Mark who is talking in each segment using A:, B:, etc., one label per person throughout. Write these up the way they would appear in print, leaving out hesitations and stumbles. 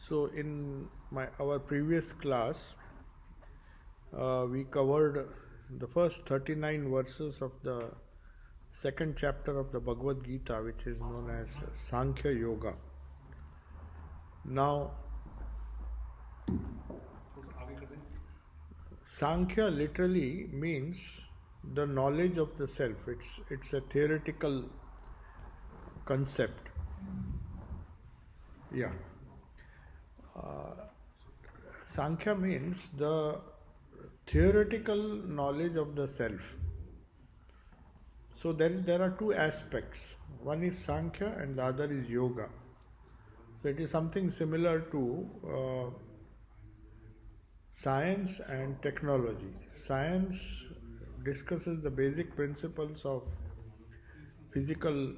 A: So in our previous class, we covered the first 39 verses of the second chapter of the Bhagavad Gita, which is known as Sankhya Yoga. Now, Sankhya literally means the knowledge of the self. It's a theoretical concept. Yeah. Sankhya means the theoretical knowledge of the self. So there are two aspects. One is Sankhya and the other is Yoga. So it is something similar to science and technology. Science discusses the basic principles of physical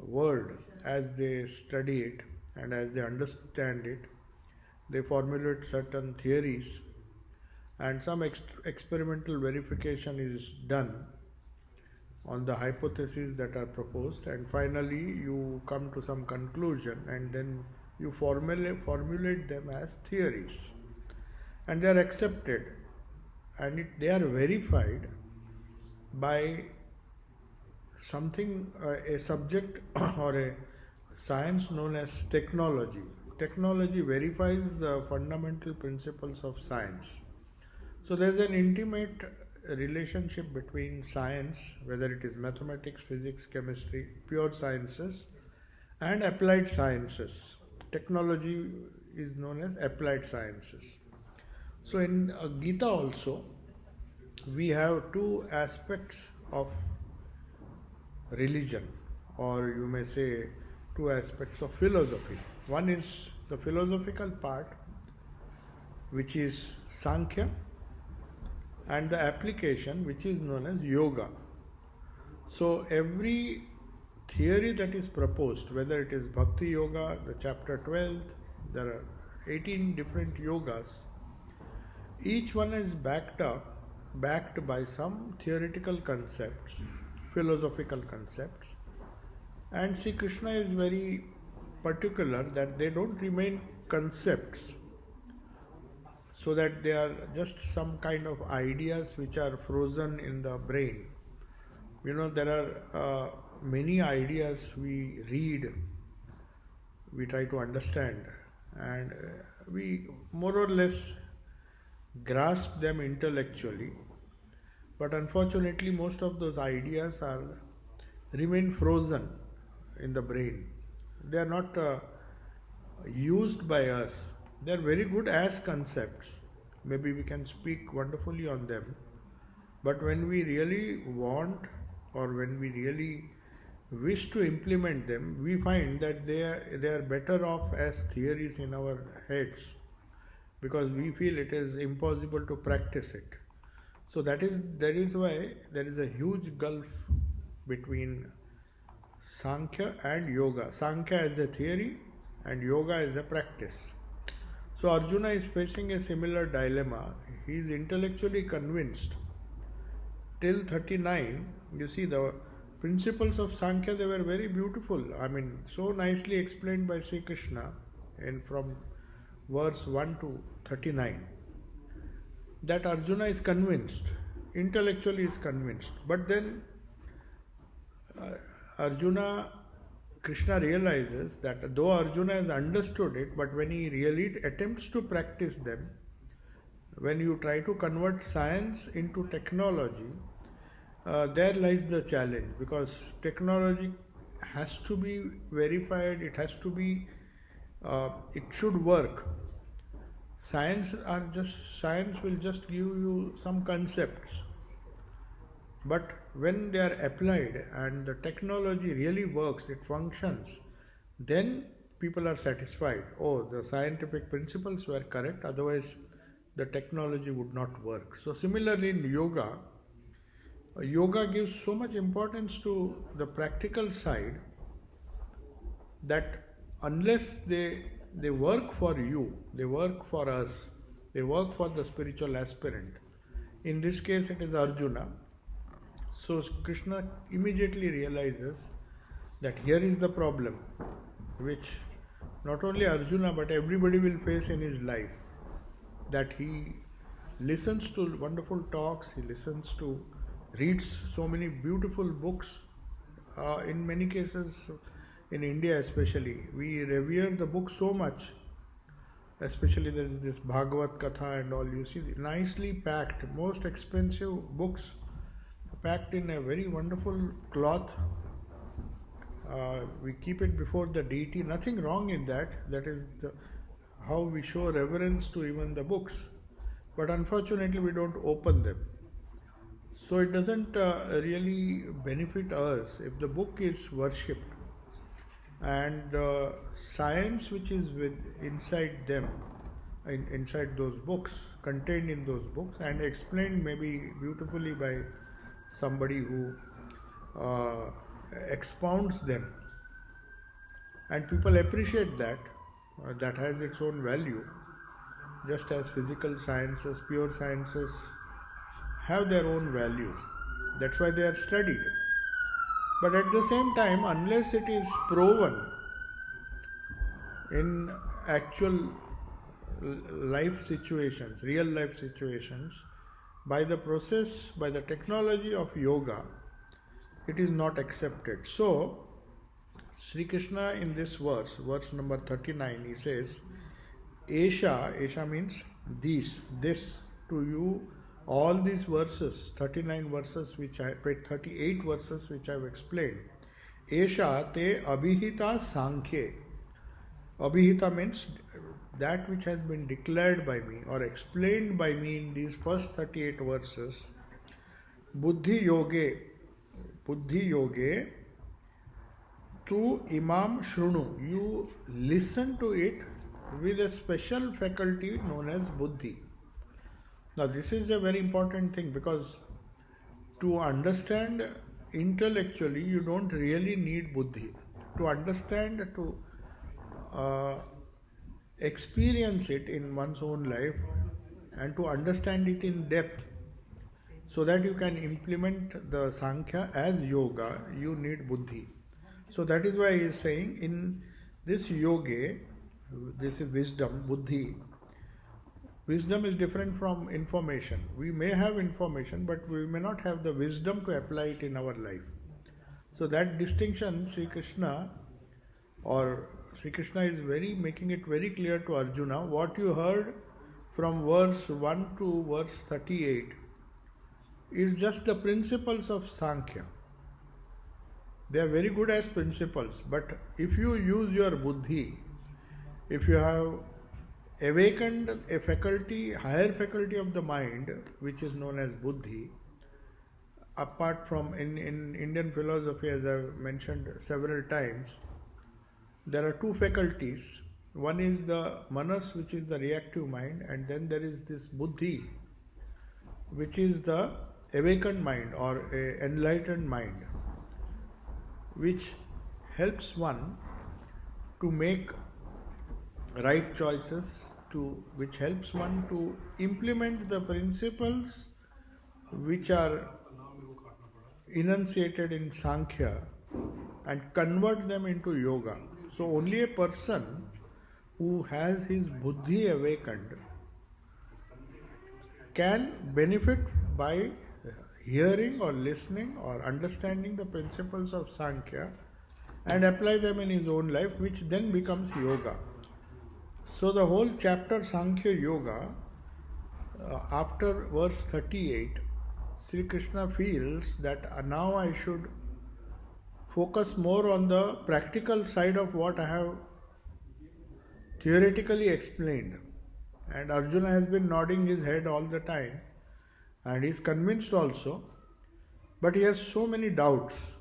A: world as they study it and as they understand it. They formulate certain theories and some experimental verification is done on the hypotheses that are proposed, and finally you come to some conclusion and then you formulate them as theories, and they are accepted and they are verified by something, a subject or a science known as technology. Technology verifies the fundamental principles of science. So there is an intimate relationship between science, whether it is mathematics, physics, chemistry, pure sciences, and applied sciences. Technology is known as applied sciences. So in Gita also, we have two aspects of religion, or you may say two aspects of philosophy. One is the philosophical part, which is Sankhya, and the application, which is known as Yoga. So every theory that is proposed, whether it is Bhakti Yoga, the chapter 12, there are 18 different yogas, each one is backed by some theoretical concepts, philosophical concepts, and Sri Krishna is very particular that they don't remain concepts, so that they are just some kind of ideas which are frozen in the brain. You know, there are many ideas we read, we try to understand, and we more or less grasp them intellectually, but unfortunately most of those ideas remain frozen in the brain. They are not used by us. They are very good as concepts. Maybe we can speak wonderfully on them, but when we really want, or when we really wish to implement them, we find that they are better off as theories in our heads, because we feel it is impossible to practice it. So that is why there is a huge gulf between Sankhya and Yoga. Sankhya as a theory and Yoga as a practice. So Arjuna is facing a similar dilemma. He is intellectually convinced. Till 39, you see the principles of Sankhya, they were very beautiful. I mean, so nicely explained by Sri Krishna from verse 1 to 39. That Arjuna is convinced, intellectually is convinced. But then Krishna realizes that though Arjuna has understood it, but when he really attempts to practice them, when you try to convert science into technology, there lies the challenge, because technology has to be verified, it should work. Science will just give you some concepts, but when they are applied and the technology really works, it functions, then people are satisfied. Oh, the scientific principles were correct, otherwise the technology would not work. So similarly in yoga gives so much importance to the practical side that unless they work for you, they work for us, they work for the spiritual aspirant. In this case it is Arjuna. So Krishna immediately realizes that here is the problem which not only Arjuna but everybody will face in his life, that he listens to wonderful talks, he reads so many beautiful books. In many cases, in India especially, we revere the book so much. Especially there is this Bhagavad Gita and all, you see, nicely packed, most expensive books packed in a very wonderful cloth. We keep it before the deity, nothing wrong in that. That is how we show reverence to even the books. But unfortunately we don't open them. So it doesn't really benefit us if the book is worshipped. And science which is inside them, inside those books, contained in those books and explained maybe beautifully by somebody who expounds them, and people appreciate that, that has its own value, just as physical sciences, pure sciences have their own value. That's why they are studied. But at the same time, unless it is proven in actual life situations, real life situations, by the process, by the technology of yoga, it is not accepted. So, Sri Krishna in this verse number 39, he says, Esha means this to you, all these verses, 38 verses which I have explained. Esha te abhihita sankhye. Abhihita means that which has been declared by me or explained by me in these first 38 verses. Buddhi yoge tu imam shrunu. You listen to it with a special faculty known as buddhi. Now this is a very important thing, because to understand intellectually you don't really need buddhi. To understand, to experience it in one's own life and to understand it in depth, so that you can implement the Sankhya as yoga, you need buddhi. So that is why he is saying in this yoga, this is wisdom, buddhi. Wisdom is different from information. We may have information, but we may not have the wisdom to apply it in our life. So that distinction, Sri Krishna is making it very clear to Arjuna. What you heard from verse 1 to verse 38 is just the principles of Sankhya. They are very good as principles, but if you use your buddhi, if you have awakened a faculty, higher faculty of the mind, which is known as buddhi, apart from in Indian philosophy, as I have mentioned several times, there are two faculties. One is the manas, which is the reactive mind, and then there is this buddhi, which is the awakened mind or a enlightened mind, which helps one to make right choices, which helps one to implement the principles which are enunciated in Sankhya and convert them into yoga. So only a person who has his buddhi awakened can benefit by hearing or listening or understanding the principles of Sankhya and apply them in his own life, which then becomes yoga. So the whole chapter Sankhya Yoga, after verse 38, Sri Krishna feels that now I should focus more on the practical side of what I have theoretically explained. And Arjuna has been nodding his head all the time, and he is convinced also, but he has so many doubts.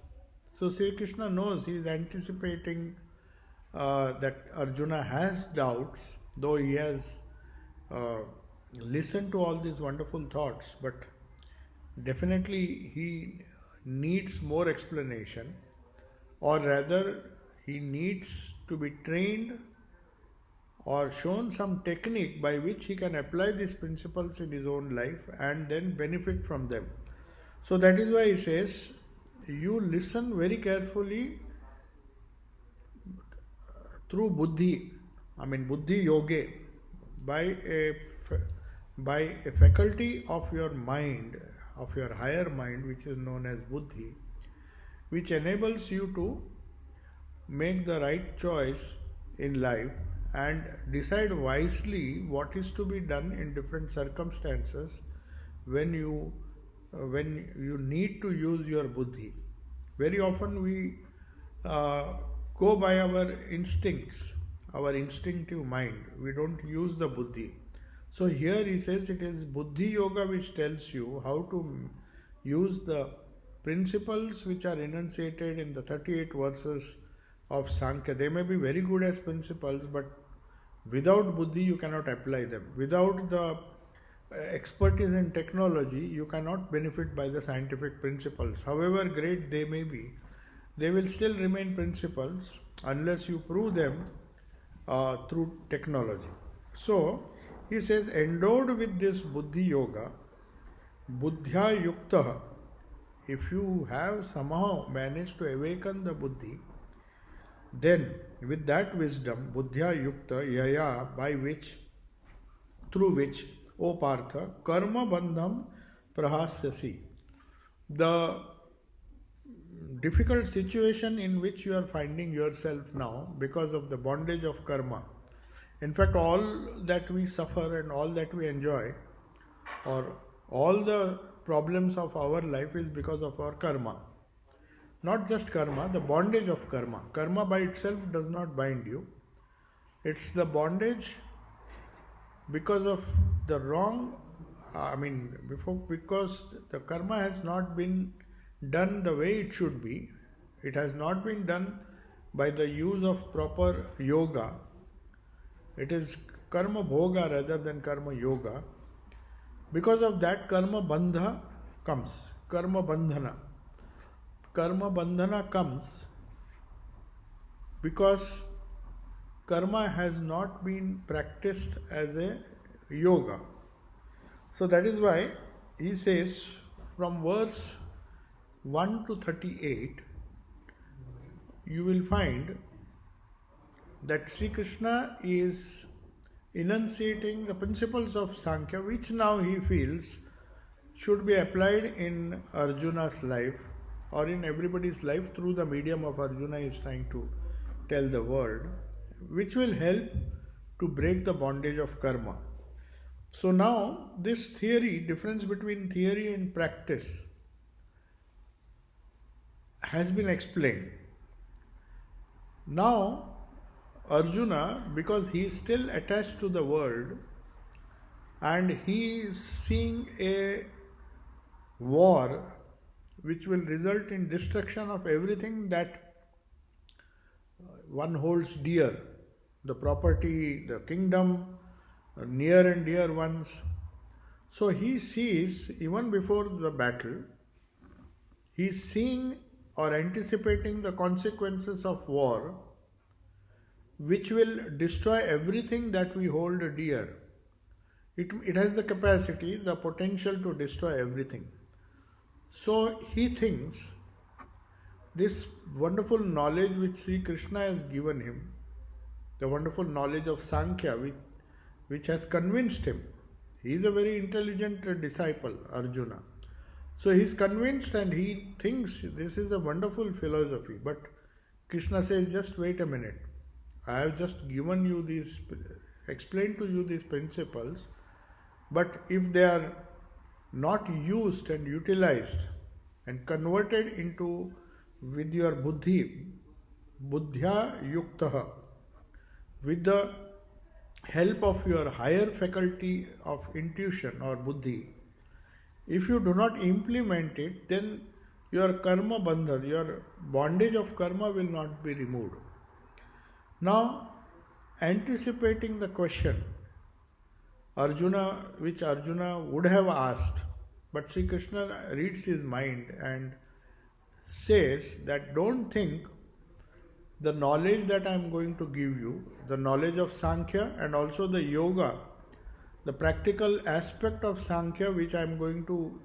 A: So Sri Krishna knows, he is anticipating that Arjuna has doubts, though he has listened to all these wonderful thoughts, but definitely he needs more explanation, or rather he needs to be trained or shown some technique by which he can apply these principles in his own life and then benefit from them. So that is why he says, you listen very carefully through buddhi. buddhi yoga, by by a faculty of your mind, of your higher mind, which is known as buddhi, which enables you to make the right choice in life and decide wisely what is to be done in different circumstances when you need to use your buddhi. Very often we go by our instincts, our instinctive mind. We don't use the buddhi. So here he says it is buddhi yoga which tells you how to use the principles which are enunciated in the 38 verses of Sankhya. They may be very good as principles, but without buddhi you cannot apply them. Without the expertise in technology, you cannot benefit by the scientific principles. However great they may be, they will still remain principles unless you prove them through technology. So, he says, endowed with this buddhi yoga, buddhya yuktaha, if you have somehow managed to awaken the buddhi, then with that wisdom, buddhya yukta yaya, through which, O Partha, karma bandham prahasyasi, the difficult situation in which you are finding yourself now because of the bondage of karma. In fact, all that we suffer and all that we enjoy, or all the problems of our life, is because of our karma. Not just karma, the bondage of karma. Karma by itself does not bind you. It's the bondage because of the wrong, because the karma has not been done the way it should be. It has not been done by the use of proper yoga. It is karma bhoga rather than karma yoga. Because of that, karma bandha comes. Karma bandhana. Karma bandhana comes because karma has not been practiced as a yoga. So that is why he says from verse 1 to 38, you will find that Sri Krishna is enunciating the principles of Sankhya, which now he feels should be applied in Arjuna's life or in everybody's life. Through the medium of Arjuna he is trying to tell the world, which will help to break the bondage of karma. So now this theory, difference between theory and practice, has been explained. Now Arjuna, because he is still attached to the world and he is seeing a war which will result in destruction of everything that one holds dear, the property, the kingdom, near and dear ones. So he sees, even before the battle, he is seeing or anticipating the consequences of war, which will destroy everything that we hold dear. It has the capacity, the potential to destroy everything. So he thinks this wonderful knowledge which Sri Krishna has given him, the wonderful knowledge of Sankhya, which has convinced him. He is a very intelligent disciple, Arjuna. So he is convinced and he thinks this is a wonderful philosophy. But Krishna says, just wait a minute. I have just given you these, explained to you these principles, but if they are not used and utilized and converted into with your buddhi, buddhya yuktaha, with the help of your higher faculty of intuition or buddhi, if you do not implement it, then your karma bandha, your bondage of karma will not be removed. Now, anticipating the question, which Arjuna would have asked, but Sri Krishna reads his mind and says that don't think the knowledge that I am going to give you, the knowledge of Sankhya and also the yoga, the practical aspect of Sankhya which I am going to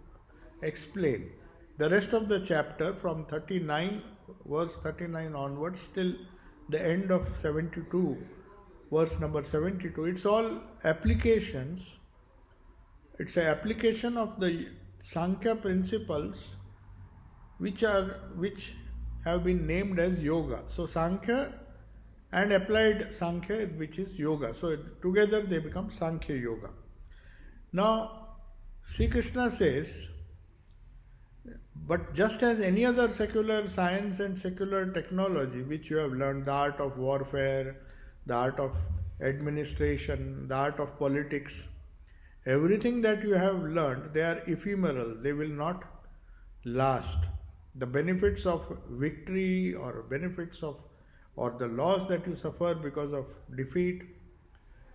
A: explain. The rest of the chapter from 39, verse 39 onwards till the end of 72 verse number 72. It's all applications. It's an application of the Sankhya principles which have been named as yoga. So Sankhya and applied Sankhya, which is yoga. So together they become Sankhya Yoga. Now, Sri Krishna says, but just as any other secular science and secular technology which you have learned, the art of warfare, the art of administration, the art of politics, everything that you have learned, they are ephemeral, they will not last. The benefits of victory or benefits of or the loss that you suffer because of defeat,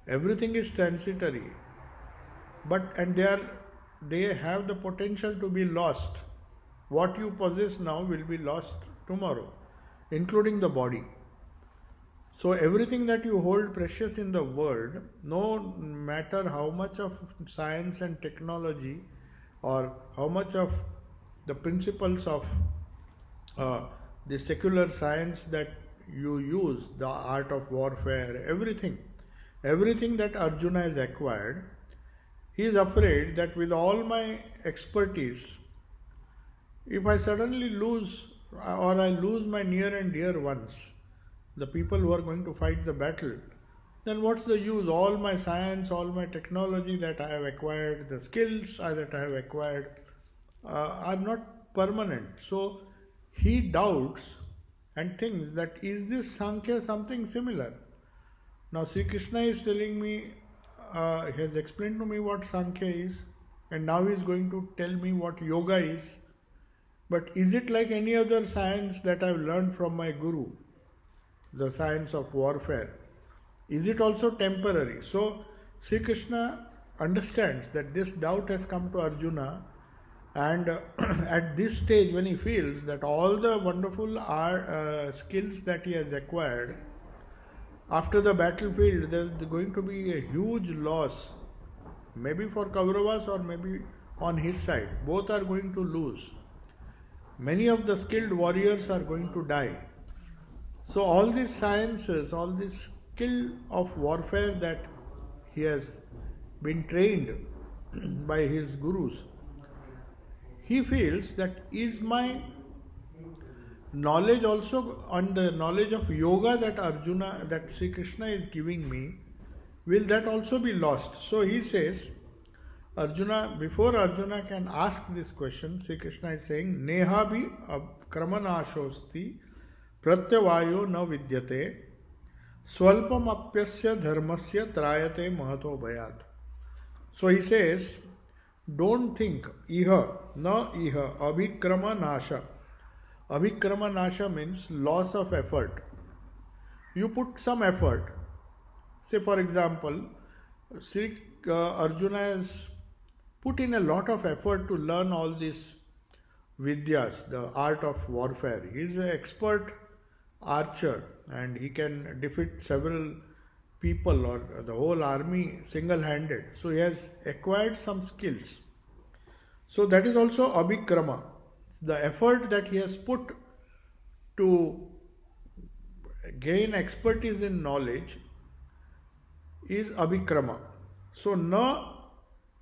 A: everything is transitory. And they have the potential to be lost. What you possess now will be lost tomorrow, including the body. So everything that you hold precious in the world, no matter how much of science and technology or how much of the principles of the secular science that you use, the art of warfare, everything that Arjuna has acquired, he is afraid that with all my expertise, if I suddenly lose or I lose my near and dear ones, the people who are going to fight the battle, then what's the use? All my science, all my technology that I have acquired, the skills that I have acquired are not permanent. So he doubts and thinks that is this Sankhya something similar? Now Sri Krishna is telling me, he has explained to me what Sankhya is, and now he is going to tell me what yoga is. But is it like any other science that I have learned from my guru, the science of warfare? Is it also temporary? So Sri Krishna understands that this doubt has come to Arjuna, and at this stage when he feels that all the wonderful skills that he has acquired, after the battlefield there is going to be a huge loss, maybe for Kauravas or maybe on his side. Both are going to lose. Many of the skilled warriors are going to die. So all these sciences, all this skill of warfare that he has been trained by his gurus, he feels that is my knowledge also on the knowledge of yoga that Sri Krishna is giving me, will that also be lost? So he says, before Arjuna can ask this question, Sri Krishna is saying, Neha bhi kramanashosti pratyavayo na vidyate swalpam apyasya dharmasya trayate mahato bhayat. So he says, don't think, iha, na iha, abhikrama nasha. Abhikrama nasha means loss of effort. You put some effort. Say for example, Arjuna has put in a lot of effort to learn all these vidyas, the art of warfare. He is an expert archer and he can defeat several people or the whole army single-handed. So he has acquired some skills. So that is also abhikrama. The effort that he has put to gain expertise in knowledge is abhikrama. So na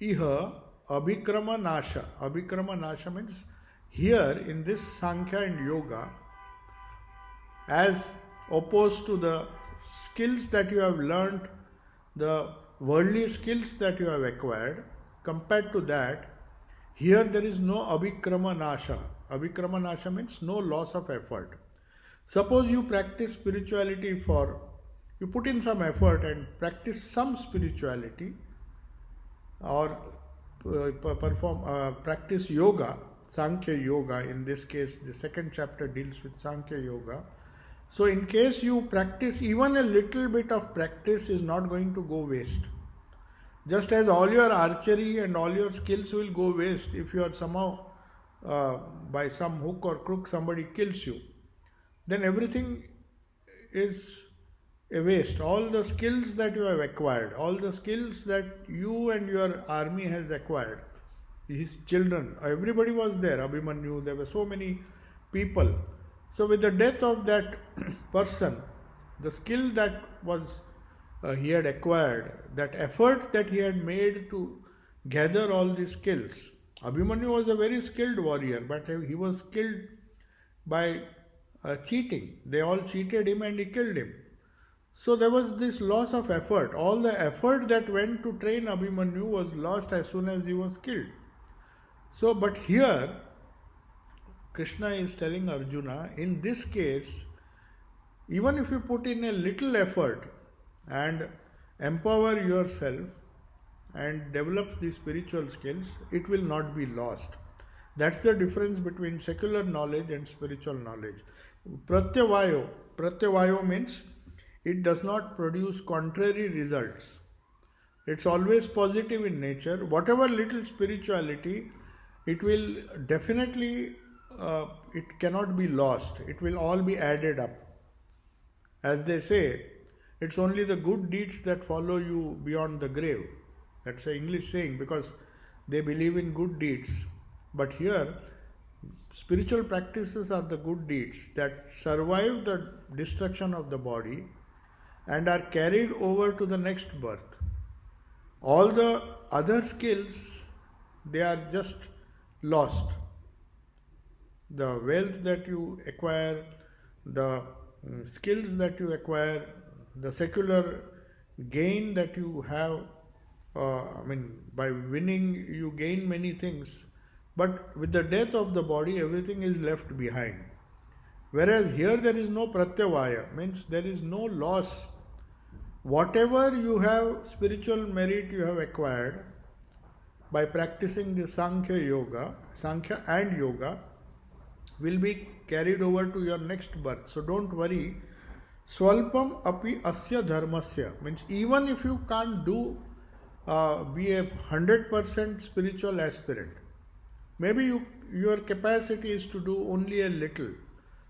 A: iha abhikrama nasha. Abhikrama nasha means here in this Sankhya and Yoga, as opposed to the skills that you have learnt, the worldly skills that you have acquired, compared to that, here there is no abhikrama nasha. Abhikrama nasha means no loss of effort. Suppose you practice spirituality you put in some effort and practice some spirituality or practice yoga, Sankhya Yoga. In this case, the second chapter deals with Sankhya Yoga. So in case you practice, even a little bit of practice is not going to go waste. Just as all your archery and all your skills will go waste if you are somehow by some hook or crook somebody kills you, then everything is a waste. All the skills that you have acquired, all the skills that you and your army has acquired, his children, everybody was there, Abhimanyu, there were so many people. So with the death of that person, the skill that was he had acquired, that effort that he had made to gather all these skills. Abhimanyu was a very skilled warrior, but he was killed by cheating. They all cheated him and he killed him. So there was this loss of effort. All the effort that went to train Abhimanyu was lost as soon as he was killed. So, but here, Krishna is telling Arjuna, in this case, even if you put in a little effort and empower yourself and develop the spiritual skills, it will not be lost. That's the difference between secular knowledge and spiritual knowledge. Pratyavayo means it does not produce contrary results. It's always positive in nature. Whatever little spirituality, it will definitely, it cannot be lost. It will all be added up. As they say, it's only the good deeds that follow you beyond the grave. That's an English saying, because they believe in good deeds. But here, spiritual practices are the good deeds that survive the destruction of the body and are carried over to the next birth. All the other skills, they are just lost. The wealth that you acquire, the skills that you acquire, the secular gain that you have, by winning you gain many things, but with the death of the body, everything is left behind. Whereas here there is no pratyavaya, means there is no loss. Whatever you have, spiritual merit you have acquired by practicing the Sankhya and Yoga, will be carried over to your next birth. So don't worry. Swalpam api asya dharmasya, means even if you can't be a 100% spiritual aspirant, maybe your capacity is to do only a little.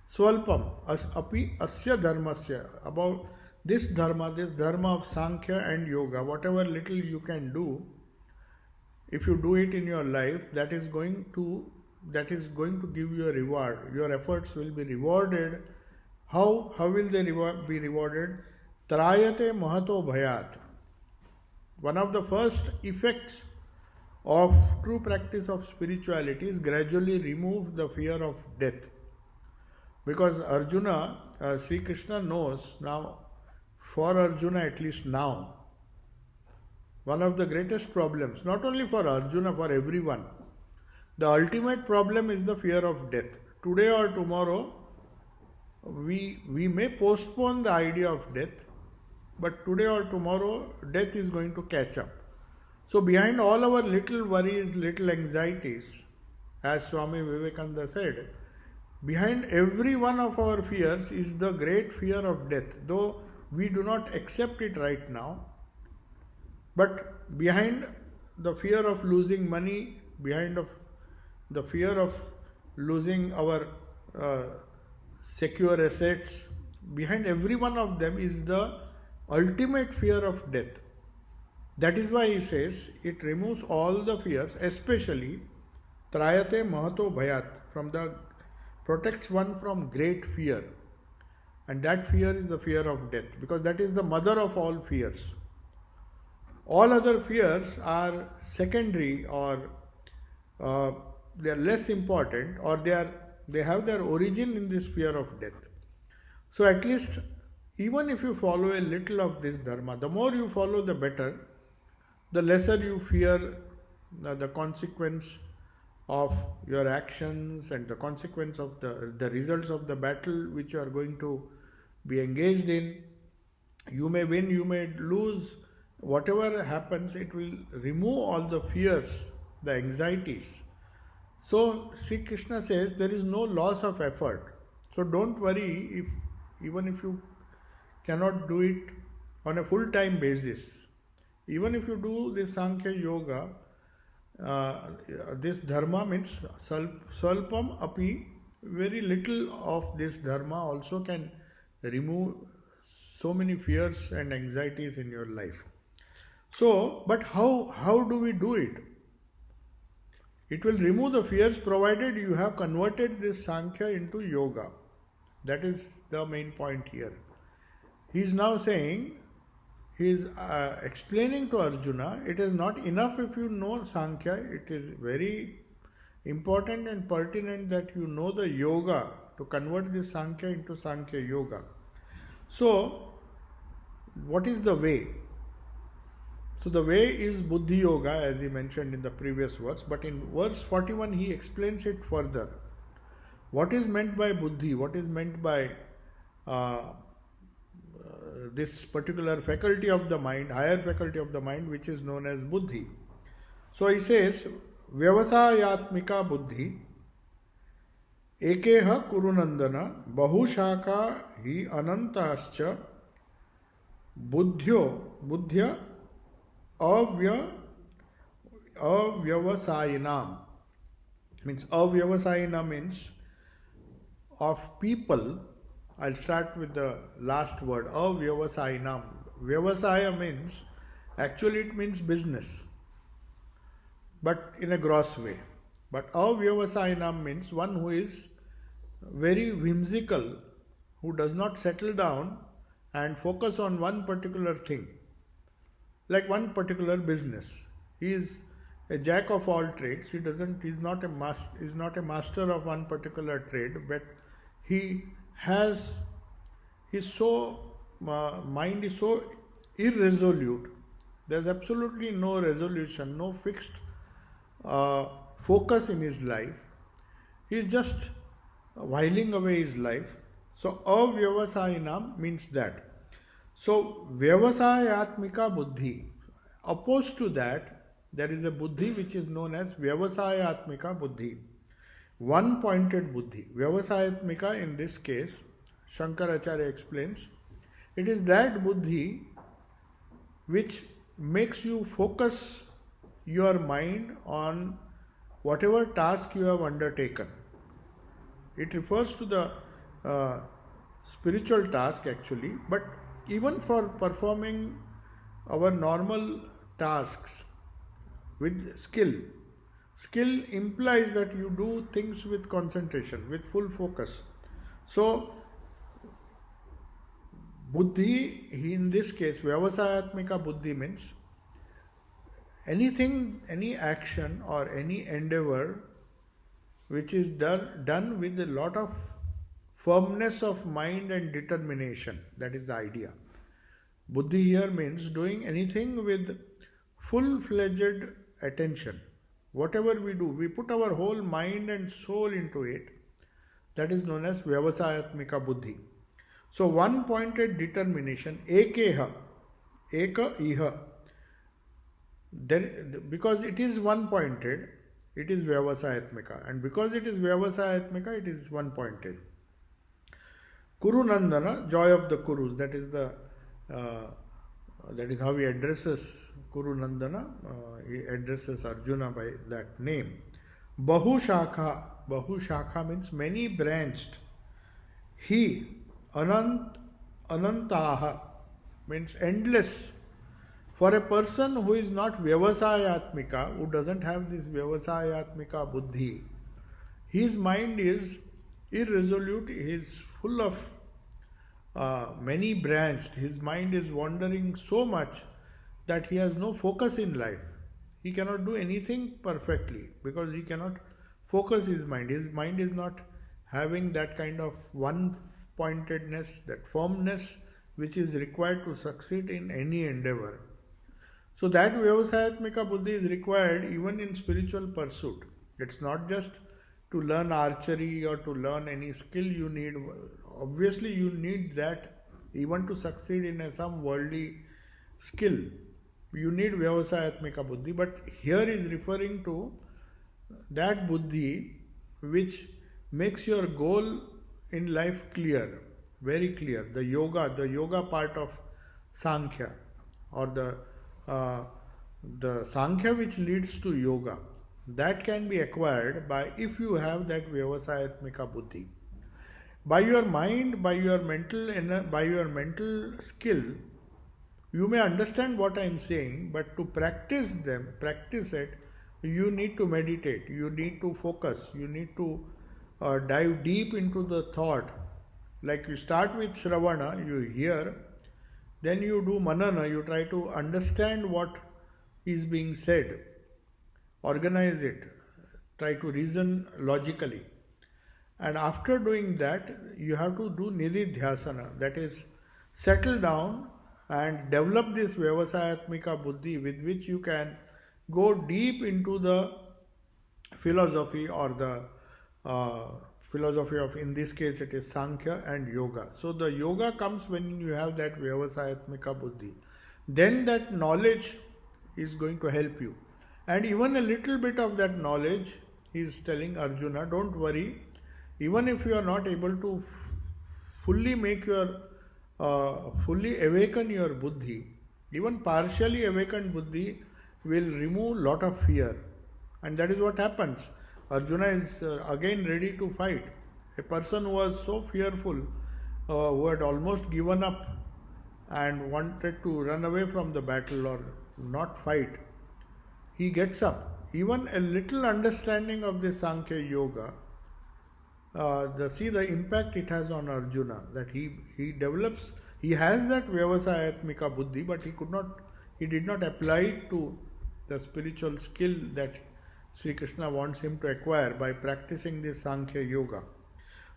A: Swalpam api asya dharmasya, about this dharma of Sankhya and Yoga, whatever little you can do, if you do it in your life, that is going to give you a reward. Your efforts will be rewarded. How will they be rewarded? Trayate mahato bhayat. One of the first effects of true practice of spirituality is gradually remove the fear of death. Because Arjuna, Sri Krishna knows now, for Arjuna at least now, one of the greatest problems, not only for Arjuna, for everyone, the ultimate problem is the fear of death. Today or tomorrow, we may postpone the idea of death, but today or tomorrow, death is going to catch up. So behind all our little worries, little anxieties, as Swami Vivekananda said, behind every one of our fears is the great fear of death, though we do not accept it right now. But behind the fear of losing money, behind of the fear of losing our secure assets, behind every one of them is the ultimate fear of death. That is why he says it removes all the fears, especially trayate mahato bhayat, protects one from great fear. And that fear is the fear of death, because that is the mother of all fears. All other fears are secondary, or they are less important, or they have their origin in this fear of death. So at least, even if you follow a little of this dharma, the more you follow, the better. The lesser you fear the consequence of your actions and the consequence of the results of the battle which you are going to be engaged in. You may win, you may lose. Whatever happens, it will remove all the fears, the anxieties. So Sri Krishna says there is no loss of effort. So don't worry even if you cannot do it on a full-time basis. Even if you do this Sankhya Yoga, this dharma means Swalpam api, very little of this dharma also can remove so many fears and anxieties in your life. So, but how do we do it? It will remove the fears provided you have converted this Sankhya into Yoga. That is the main point here. He is now saying, he is explaining to Arjuna, it is not enough if you know Sankhya, it is very important and pertinent that you know the yoga to convert this Sankhya into Sankhya Yoga. So, what is the way? So, the way is Buddhi Yoga, as he mentioned in the previous verse, but in verse 41 he explains it further. What is meant by Buddhi? What is meant by this particular faculty of the mind, higher faculty of the mind, which is known as Buddhi? So he says, Vyavasayatmika Buddhi Ekeha Kurunandana Bahushaka hi Anantascha Buddhya Avyavasayinam. Means Avyavasayina means of people. I'll start with the last word, Avyavasayinam. Vyavasaya means, actually it means business, but in a gross way. But Avyavasayinam means one who is very whimsical, who does not settle down and focus on one particular thing, like one particular business. He is a jack of all trades. He's not a master of one particular trade, but mind is so irresolute. There's absolutely no resolution, no fixed focus in his life. He's just whiling away his life. So, avyavasayinam means that. So, vyavasayatmika buddhi. Opposed to that, there is a buddhi which is known as vyavasayatmika buddhi. One-pointed buddhi. Vyavasayatmika in this case, Shankaracharya explains, it is that buddhi which makes you focus your mind on whatever task you have undertaken. It refers to the spiritual task actually, but even for performing our normal tasks with skill. Skill implies that you do things with concentration, with full focus. So, buddhi in this case, vyavasayatmika buddhi means anything, any action or any endeavor which is done with a lot of firmness of mind and determination. That is the idea. Buddhi here means doing anything with full-fledged attention. Whatever we do, we put our whole mind and soul into it. That is known as vyavasayatmika buddhi. So one-pointed determination, ekeha, eka iha. Because it is one-pointed, it is vyavasayatmika. And because it is vyavasayatmika, it is one-pointed. Kurunandana, joy of the Kurus. That is how he addresses Kurunandana. He addresses Arjuna by that name. Bahushakha means many branched. He, Anantaha means endless. For a person who is not vyavasayatmika, who doesn't have this vyavasayatmika buddhi, his mind is irresolute, he is full of many branched. His mind is wandering so much that he has no focus in life. He cannot do anything perfectly because he cannot focus his mind. His mind is not having that kind of one-pointedness, that firmness which is required to succeed in any endeavor. So that vyavasayatmika buddhi is required even in spiritual pursuit. It's not just to learn archery or to learn any skill you need. Obviously you need that even to succeed in some worldly skill. You need vyavasayatmika buddhi, but here is referring to that buddhi which makes your goal in life clear, very clear. The yoga part of Sankhya, or the Sankhya which leads to yoga, that can be acquired by if you have that vyavasayatmika buddhi. By your mind, by your mental skill, you may understand what I am saying, but to practice it, you need to meditate, you need to focus, you need to dive deep into the thought. Like you start with Shravana, you hear, Then you do manana, you try to understand what is being said, organize it, try to reason logically. And after doing that, you have to do nididhyasana, that is, settle down and develop this vyavasayatmika buddhi with which you can go deep into the philosophy or the philosophy of, in this case, it is Sankhya and Yoga. So the Yoga comes when you have that vyavasayatmika buddhi. Then that knowledge is going to help you. And even a little bit of that knowledge, he is telling Arjuna, don't worry, even if you are not able to fully make your, fully awaken your buddhi, even partially awakened buddhi will remove lot of fear. And that is what happens. Arjuna is again ready to fight. A person who was so fearful, who had almost given up and wanted to run away from the battle or not fight, he gets up. Even a little understanding of the Sankhya Yoga, see the impact it has on Arjuna, that he develops, he has that vyavasayatmika buddhi, but he did not apply it to the spiritual skill that Sri Krishna wants him to acquire by practicing this Sankhya Yoga.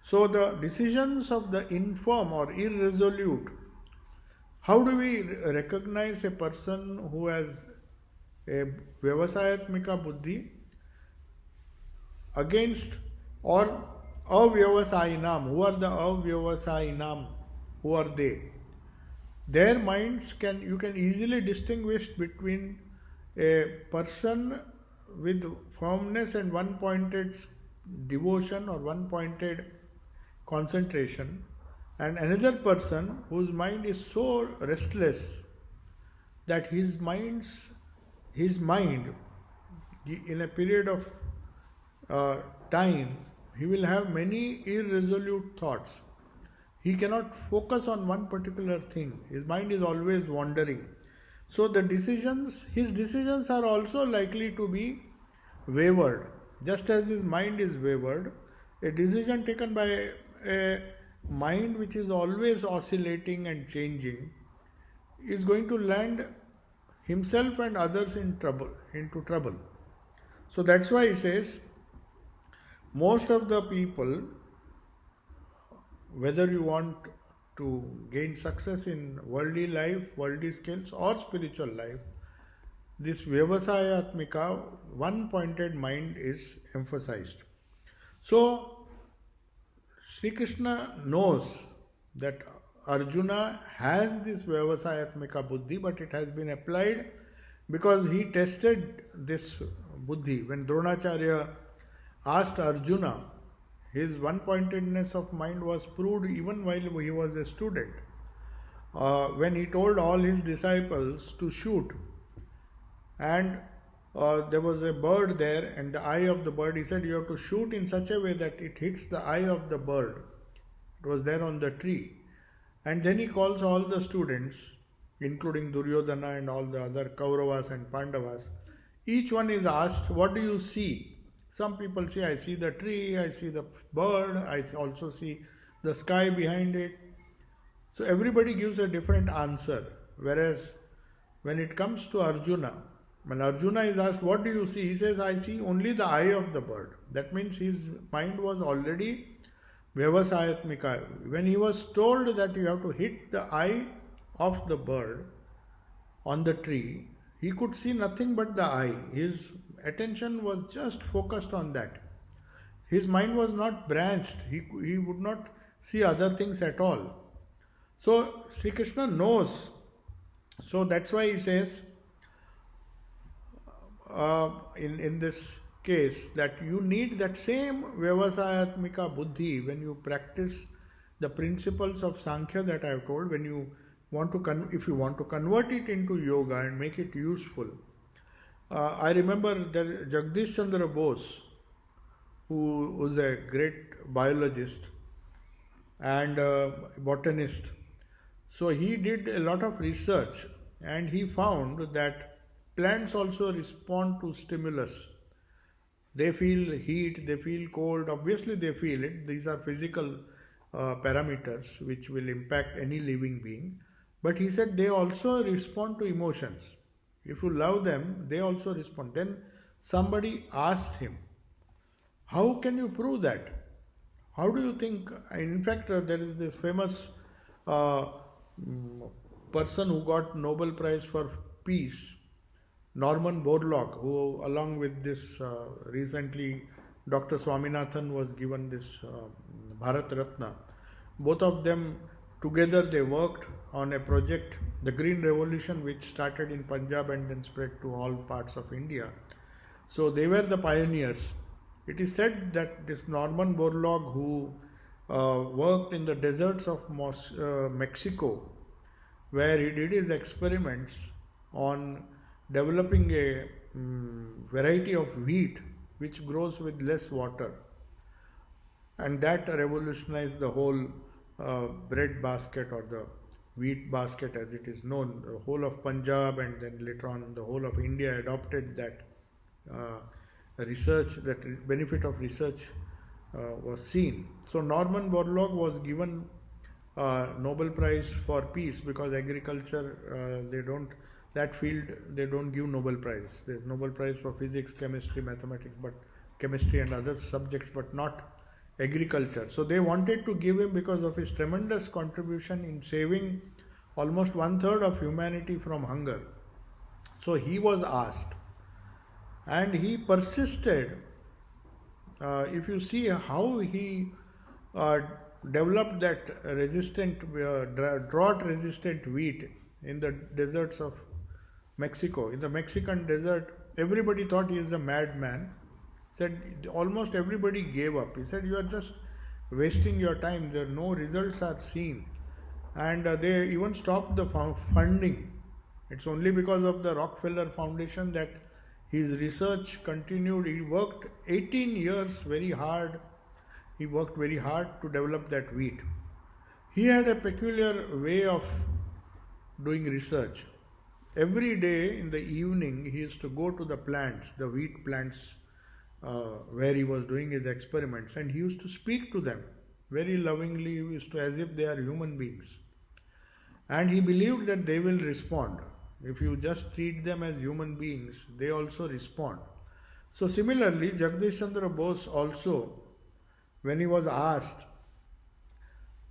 A: So the decisions of the infirm or irresolute, how do we recognize a person who has a vyavasayatmika buddhi against or avyavasayinam? Who are the avyavasayinam? Who are they? Their minds you can easily distinguish between a person with firmness and one-pointed devotion or one-pointed concentration, and another person whose mind is so restless that his mind in a period of time, he will have many irresolute thoughts. He cannot focus on one particular thing. His mind is always wandering. So his decisions are also likely to be wavered. Just as his mind is wavered, a decision taken by a mind which is always oscillating and changing is going to land himself and others into trouble. So that's why he says, most of the people, whether you want to gain success in worldly life, worldly skills or spiritual life, this vyavasayatmika, one-pointed mind is emphasized. So Sri Krishna knows that Arjuna has this vyavasayatmika buddhi, but it has been applied because he tested this buddhi. When Dronacharya asked Arjuna, his one-pointedness of mind was proved even while he was a student. When he told all his disciples to shoot, and there was a bird there, and the eye of the bird, he said, you have to shoot in such a way that it hits the eye of the bird. It was there on the tree. And then he calls all the students, including Duryodhana and all the other Kauravas and Pandavas. Each one is asked, what do you see? Some people say, I see the tree, I see the bird, I also see the sky behind it. So everybody gives a different answer. Whereas when it comes to Arjuna, when Arjuna is asked, what do you see? He says, I see only the eye of the bird. That means his mind was already vyavasayatmika. When he was told that you have to hit the eye of the bird on the tree, he could see nothing but the eye. His attention was just focused on that. His mind was not branched. He would not see other things at all. So Sri Krishna knows. So that's why he says in this case that you need that same vyavasayatmika buddhi when you practice the principles of Sankhya that I have told. When you want to if you want to convert it into yoga and make it useful. I remember that Jagdish Chandra Bose, who was a great biologist and botanist. So he did a lot of research and he found that plants also respond to stimulus. They feel heat, they feel cold, obviously they feel it. These are physical parameters which will impact any living being. But he said they also respond to emotions. If you love them, they also respond. Then somebody asked him, how can you prove that? How do you think? In fact, there is this famous uh, person who got Nobel Prize for Peace, Norman Borlaug, who along with this recently Dr. Swaminathan was given this Bharat Ratna. Both of them together they worked on a project, the Green Revolution, which started in Punjab and then spread to all parts of India. So they were the pioneers. It is said that this Norman Borlaug, who worked in the deserts of Mexico, where he did his experiments on developing a variety of wheat which grows with less water, and that revolutionized the whole bread basket, or the wheat basket as it is known. The whole of Punjab and then later on the whole of India adopted that research, that benefit of research was seen. So Norman Borlaug was given Nobel Prize for Peace, because agriculture, that field they don't give Nobel Prize. There's Nobel Prize for physics, chemistry, mathematics, but chemistry and other subjects, but not agriculture. So they wanted to give him because of his tremendous contribution in saving almost 1/3 of humanity from hunger. So he was asked, and he persisted. If you see how he developed that drought resistant wheat in the deserts of Mexico. In the Mexican desert, everybody thought he is a madman. Said almost everybody gave up. He said, you are just wasting your time. There no results are seen. And they even stopped the funding. It's only because of the Rockefeller Foundation that his research continued. He worked 18 years very hard. He worked very hard to develop that wheat. He had a peculiar way of doing research. Every day in the evening, he used to go to the plants, the wheat plants, where he was doing his experiments, and he used to speak to them very lovingly. He used to, as if they are human beings. And he believed that they will respond. If you just treat them as human beings, they also respond. So similarly, Jagdish Chandra Bose also, when he was asked,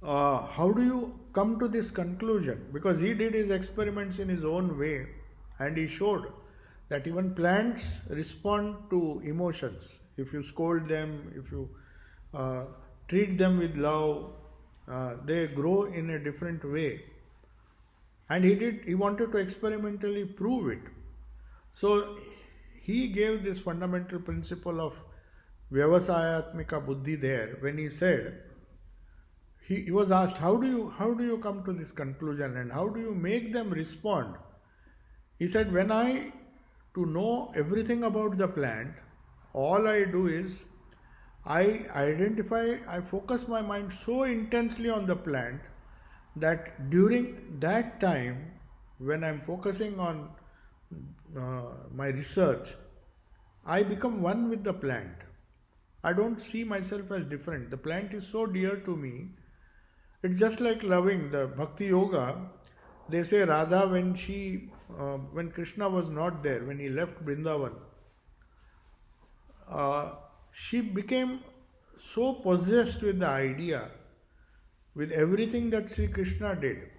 A: how do you come to this conclusion? Because he did his experiments in his own way, and he showed that even plants respond to emotions. If you scold them, if you treat them with love, they grow in a different way. And he wanted to experimentally prove it. So he gave this fundamental principle of Vyavasayatmika Buddhi there when he said, he was asked, how do you come to this conclusion and how do you make them respond? He said, to know everything about the plant, all I do is I focus my mind so intensely on the plant that during that time when I'm focusing on my research, I become one with the plant. I don't see myself as different. The plant is so dear to me. It's just like loving the Bhakti Yoga. They say Radha, when Krishna was not there, when he left Vrindavan, she became so possessed with the idea, with everything that Sri Krishna did.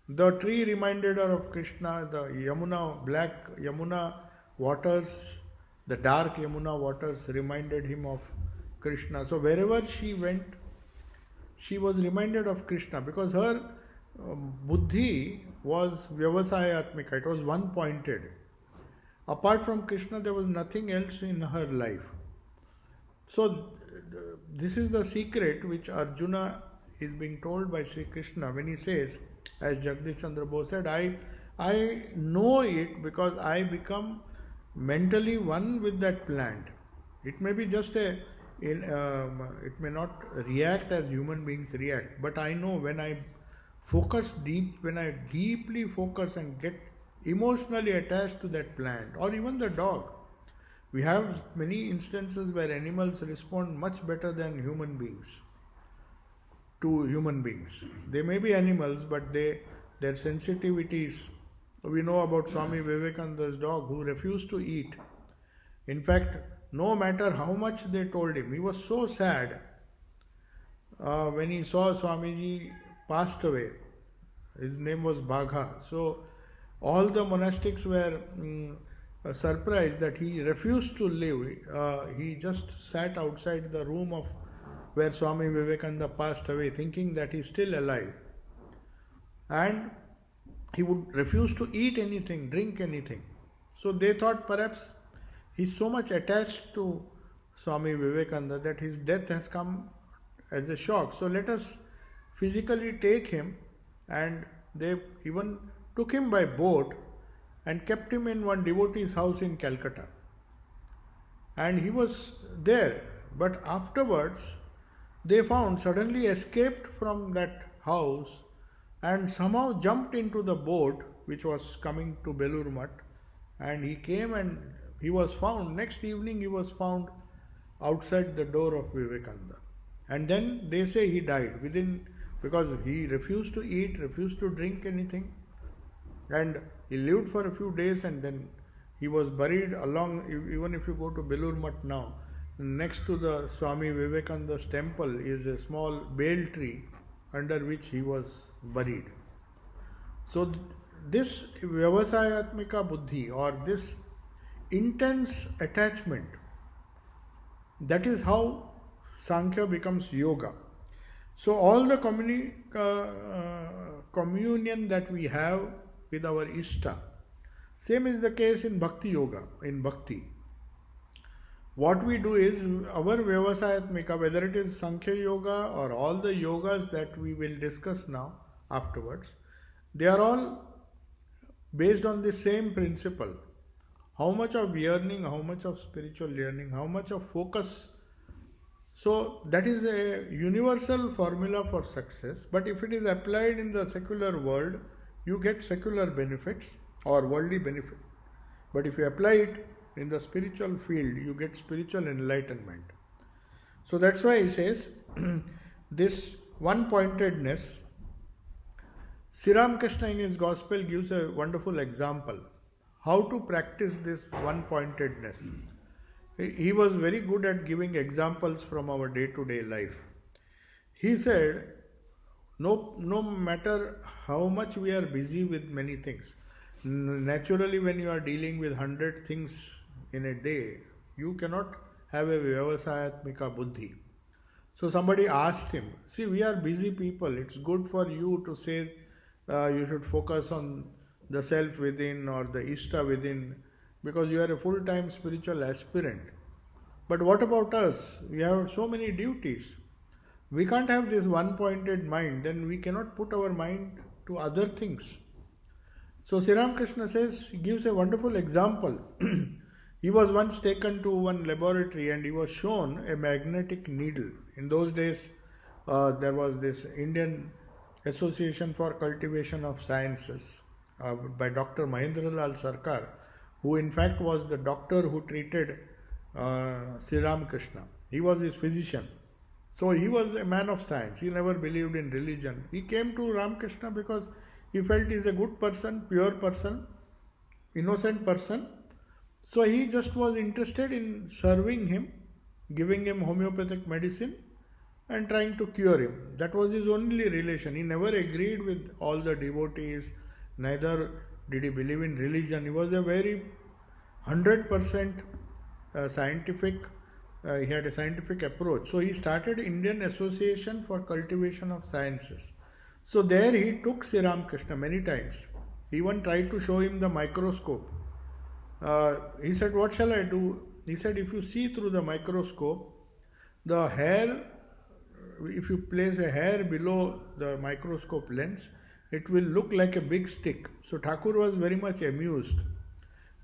A: The tree reminded her of Krishna, the Yamuna, black Yamuna waters, the dark Yamuna waters reminded him of Krishna. So wherever she went, she was reminded of Krishna, because her buddhi was Vyavasayatmika, it was one-pointed. Apart from Krishna, there was nothing else in her life. So this is the secret which Arjuna is being told by Sri Krishna when he says, as Jagdish Chandra Bose said, I know it because I become mentally one with that plant. It may be just it may not react as human beings react, but I know when I deeply focus and get emotionally attached to that plant, or even the dog. We have many instances where animals respond much better than human beings to human beings. They may be animals, but they their sensitivities. We know about Swami Vivekananda's dog who refused to eat. In fact, no matter how much they told him, he was so sad when he saw Swamiji passed away. His name was Bhagha. So all the monastics were surprised that he refused to live. He just sat outside the room of where Swami Vivekananda passed away, thinking that he is still alive. And he would refuse to eat anything, drink anything. So they thought perhaps he is so much attached to Swami Vivekananda that his death has come as a shock. So let us physically take him, and they even took him by boat and kept him in one devotee's house in Calcutta. And he was there, but afterwards they found suddenly escaped from that house and somehow jumped into the boat which was coming to Belur Mutt, and he came and he was found. Next evening he was found outside the door of Vivekananda. And then they say he died because he refused to eat, refused to drink anything. And he lived for a few days, and then he was buried along. Even if you go to Belur Mutt now, next to the Swami Vivekananda's temple is a small bale tree under which he was buried. So this Vyavasayatmika Buddhi, or this intense attachment, that is how Sankhya becomes yoga. So all the communion that we have with our Ishta, same is the case in Bhakti Yoga, in Bhakti. What we do is, our Vyavasayatmika, whether it is Sankhya Yoga or all the yogas that we will discuss now afterwards, they are all based on the same principle. How much of yearning, how much of spiritual yearning, how much of focus. So that is a universal formula for success, but if it is applied in the secular world, you get secular benefits or worldly benefit. But if you apply it in the spiritual field, you get spiritual enlightenment. So that's why he says this one-pointedness. Sri Ramakrishna in his gospel gives a wonderful example how to practice this one-pointedness. He was very good at giving examples from our day-to-day life. He said, no matter how much we are busy with many things, naturally when you are dealing with 100 things in a day, you cannot have a Vyavasayatmika Buddhi. So somebody asked him, see, we are busy people, it's good for you to say you should focus on the self within or the Ishta within, because you are a full-time spiritual aspirant. But what about us? We have so many duties. We can't have this one-pointed mind, then we cannot put our mind to other things. So Sri Ramakrishna says, he gives a wonderful example. He was once taken to one laboratory and he was shown a magnetic needle. In those days, there was this Indian Association for Cultivation of Sciences by Dr. Mahendralal Sarkar, who in fact was the doctor who treated Sri Ramakrishna. He was his physician. So he was a man of science. He never believed in religion. He came to Ramakrishna because he felt he is a good person, pure person, innocent person. So he just was interested in serving him, giving him homeopathic medicine and trying to cure him. That was his only relation. He never agreed with all the devotees, neither did he believe in religion. He was a very 100% scientific, he had a scientific approach. So he started Indian Association for Cultivation of Sciences. So there he took Sri Ramakrishna many times. He even tried to show him the microscope. He said, what shall I do? He said, if you see through the microscope, the hair, if you place a hair below the microscope lens, it will look like a big stick. So Thakur was very much amused.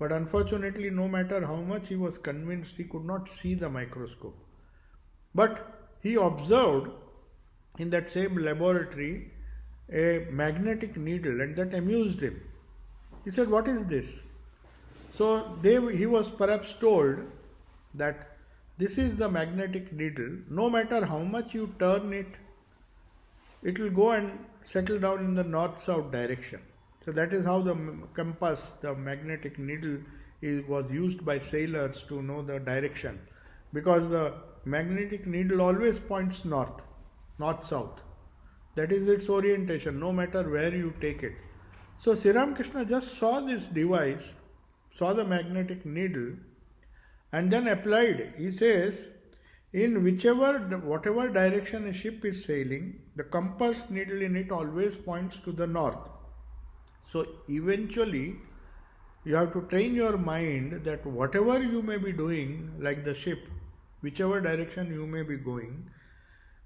A: But unfortunately, no matter how much he was convinced, he could not see the microscope. But he observed in that same laboratory a magnetic needle, and that amused him. He said, what is this? So he was perhaps told that this is the magnetic needle. No matter how much you turn it, it will go and settle down in the north-south direction. So that is how the compass, the magnetic needle, was used by sailors to know the direction, because the magnetic needle always points north, north-south. That is its orientation, no matter where you take it. So Sri Ramakrishna just saw this device, saw the magnetic needle, and then applied. He says, in whatever direction a ship is sailing, the compass needle in it always points to the north. So eventually, you have to train your mind that whatever you may be doing, like the ship, whichever direction you may be going,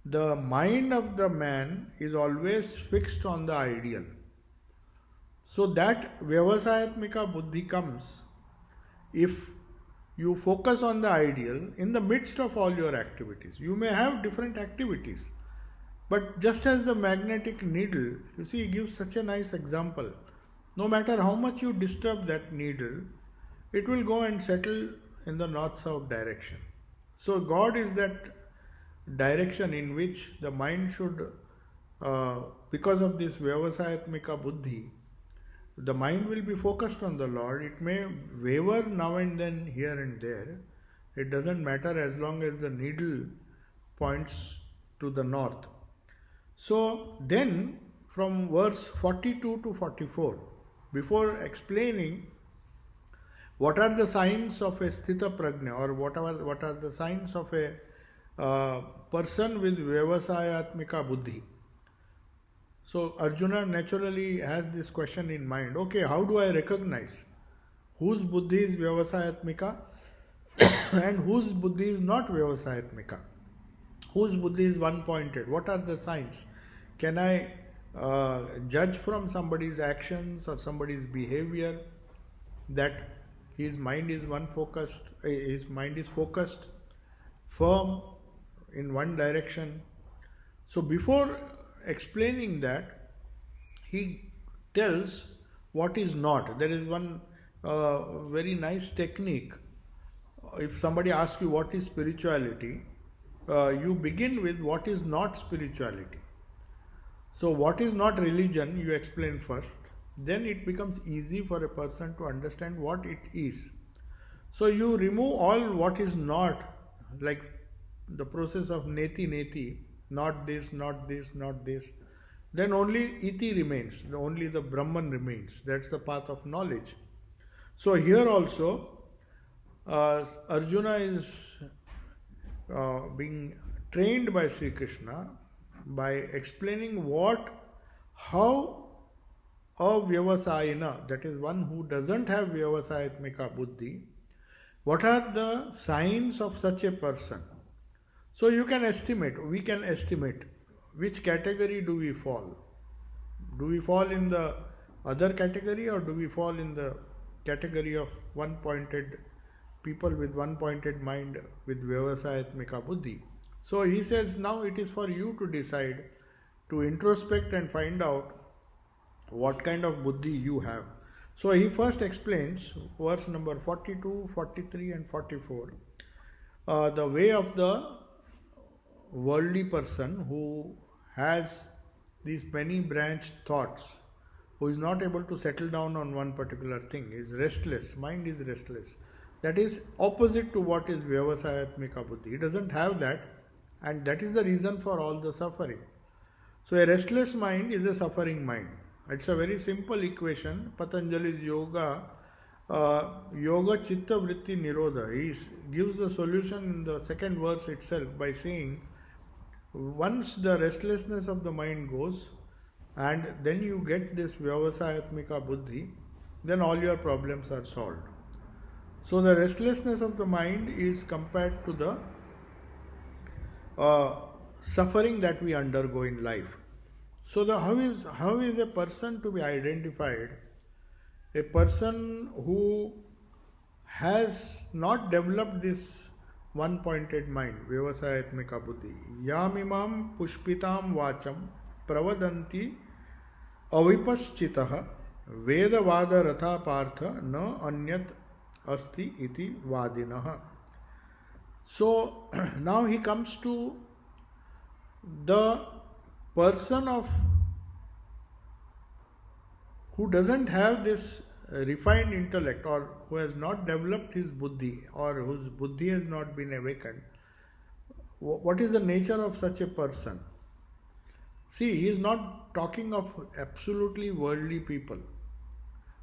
A: the mind of the man is always fixed on the ideal. So that Vyavasayatmika Buddhi comes if you focus on the ideal in the midst of all your activities. You may have different activities, but just as the magnetic needle, you see, he gives such a nice example. No matter how much you disturb that needle, it will go and settle in the north-south direction. So God is that direction in which the mind should, because of this Vyavasayatmika Buddhi, the mind will be focused on the Lord. It may waver now and then here and there. It doesn't matter as long as the needle points to the north. So then from verse 42 to 44, before explaining what are the signs of a Sthita Prajna, or what are the signs of a person with Vyavasayatmika Buddhi. So Arjuna naturally has this question in mind. Okay, how do I recognize whose buddhi is Vyavasayatmika and whose buddhi is not Vyavasayatmika? Whose buddhi is one-pointed? What are the signs? Can I judge from somebody's actions or somebody's behavior that his mind is focused, firm in one direction? So before explaining that, he tells what is not. There is one very nice technique. If somebody asks you what is spirituality, you begin with what is not spirituality. So what is not religion, you explain first. Then it becomes easy for a person to understand what it is. So you remove all what is not, like the process of neti, not this, not this, not this. Then only iti remains, only the Brahman remains. That's the path of knowledge. So here also, Arjuna is being trained by Sri Krishna by explaining how a Vyavasayina, that is one who doesn't have Vyavasayatmika Buddhi, what are the signs of such a person. So we can estimate which category do we fall. Do we fall in the other category, or do we fall in the category of one-pointed people with one-pointed mind with Vyavasayatmika Buddhi? So he says now it is for you to decide, to introspect and find out what kind of buddhi you have. So he first explains verse number 42, 43 and 44, the way of the worldly person who has these many branched thoughts, who is not able to settle down on one particular thing, is restless, mind is restless. That is opposite to what is Vyavasayatmika Buddhi. He doesn't have that, and that is the reason for all the suffering. So a restless mind is a suffering mind. It's a very simple equation. Patanjali's yoga chitta vritti nirodha. He gives the solution in the second verse itself by saying, once the restlessness of the mind goes, and then you get this Vyavasayatmika Buddhi, then all your problems are solved. So the restlessness of the mind is compared to the suffering that we undergo in life. So how is a person to be identified? A person who has not developed this one-pointed mind, Vyavasayatmika Buddhi. Yamimam pushpitam vacham pravadanti avipaschitaha vedavada ratha partha na anyat asti iti vadinaha. So now he comes to the person of who doesn't have this refined intellect, or who has not developed his buddhi, or whose buddhi has not been awakened, what is the nature of such a person? See, he is not talking of absolutely worldly people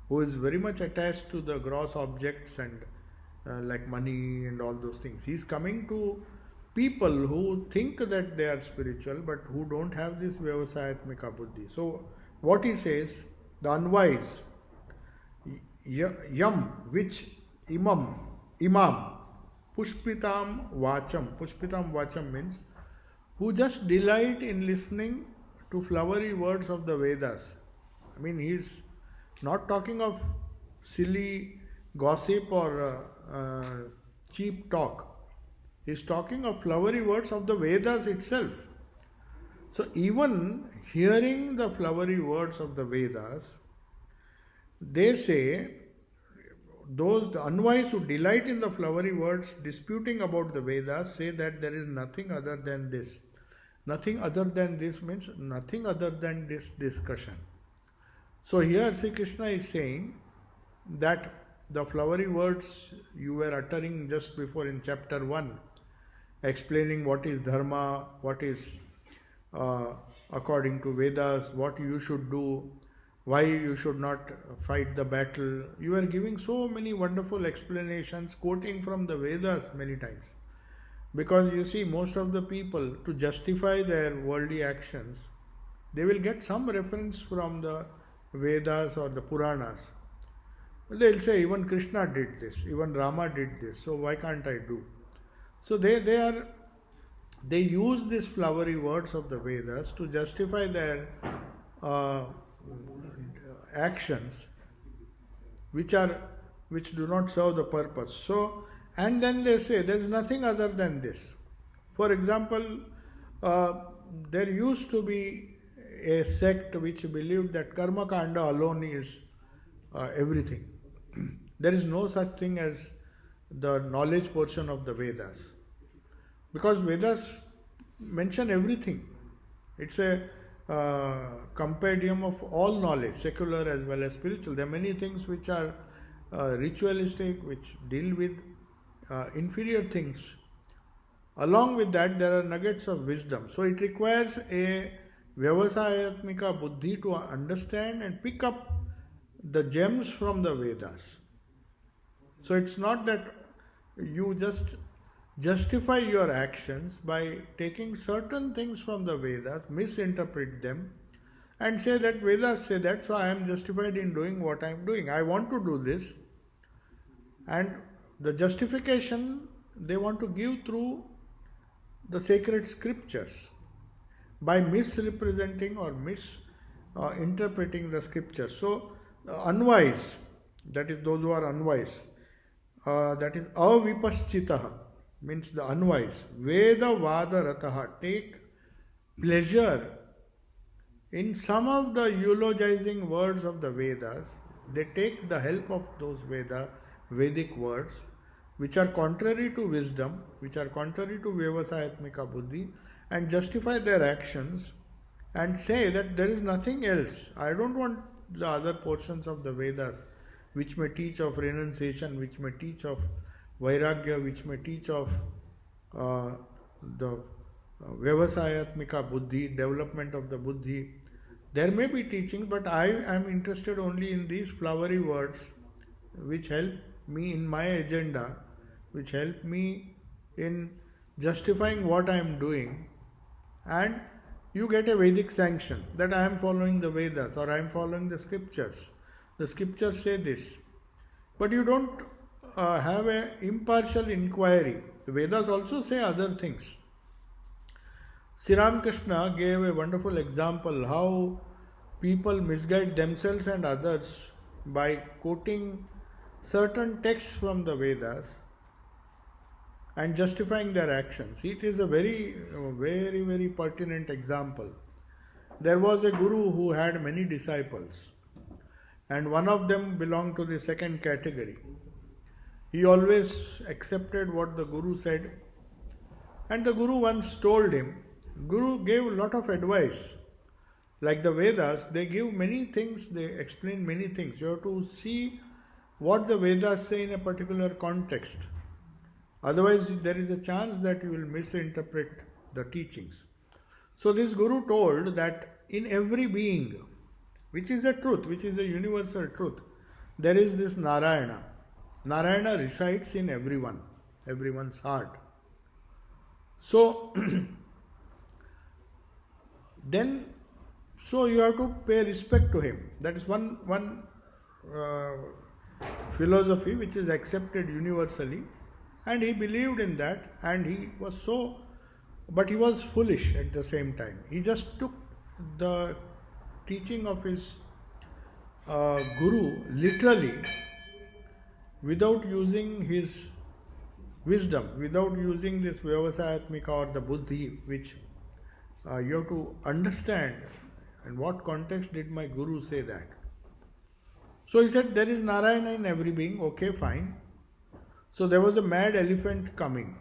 A: who is very much attached to the gross objects and like money and all those things. He is coming to people who think that they are spiritual but who don't have this Vyavasayatmika buddhi. So, what he says, the unwise, yam, which imam, pushpitam vacham means who just delight in listening to flowery words of the Vedas. I mean, he is not talking of silly gossip or cheap talk. He is talking of flowery words of the Vedas itself. So even hearing the flowery words of the Vedas, they say, those the unwise who delight in the flowery words disputing about the Vedas say that there is nothing other than this. Nothing other than this means nothing other than this discussion. So here Sri Krishna is saying that the flowery words you were uttering just before in chapter 1, explaining what is dharma, what is according to Vedas, what you should do, why you should not fight the battle. You are giving so many wonderful explanations, quoting from the Vedas many times. Because you see, most of the people, to justify their worldly actions, they will get some reference from the Vedas or the Puranas. They will say, even Krishna did this, even Rama did this, so why can't I do? So they use these flowery words of the Vedas to justify their actions which do not serve the purpose. So, and then they say there is nothing other than this. For example, there used to be a sect which believed that karma kanda alone is everything. There is no such thing as the knowledge portion of the Vedas, because Vedas mention everything. It's a compendium of all knowledge, secular as well as spiritual. There are many things which are ritualistic, which deal with inferior things. Along with that, there are nuggets of wisdom. So it requires a Vyavasayatmika buddhi to understand and pick up the gems from the Vedas. So it's not that you just justify your actions by taking certain things from the Vedas, misinterpret them, and say that Vedas say that, so I am justified in doing what I am doing. I want to do this. And the justification they want to give through the sacred scriptures by misrepresenting or misinterpreting the scriptures. So, unwise, that is those who are unwise, that is avipaschitaha, means the unwise, Veda vada rataha, take pleasure in some of the eulogizing words of the Vedas. They take the help of those Vedic words, which are contrary to wisdom, which are contrary to Vyavasayatmika buddhi, and justify their actions and say that there is nothing else. I don't want the other portions of the Vedas which may teach of renunciation, which may teach of vairagya, which may teach of the Vyavasayatmika buddhi, development of the buddhi. There may be teachings, but I am interested only in these flowery words which help me in my agenda, which help me in justifying what I am doing, and you get a Vedic sanction that I am following the Vedas or I am following the scriptures. The scriptures say this, but you don't have an impartial inquiry. The Vedas also say other things. Sri Ramakrishna gave a wonderful example how people misguide themselves and others by quoting certain texts from the Vedas and justifying their actions. It is a very, very, very pertinent example. There was a guru who had many disciples, and one of them belonged to the second category. He always accepted what the guru said, and the guru once told him, Guru gave a lot of advice, Like the Vedas, they give many things, they explain many things. You have to see what the Vedas say in a particular context. Otherwise, there is a chance that you will misinterpret the teachings. So this Guru told that in every being, which is a truth, which is a universal truth, there is this Narayana. Narayana resides in everyone, everyone's heart. So, so you have to pay respect to him. That is one philosophy which is accepted universally, and he believed in that, and he was but he was foolish at the same time. He just took the teaching of his Guru literally, without using his wisdom, without using this Vyavasayatmika or the Buddhi, which you have to understand in what context did my Guru say that. So he said there is Narayana in every being, okay, fine. So there was a mad elephant coming.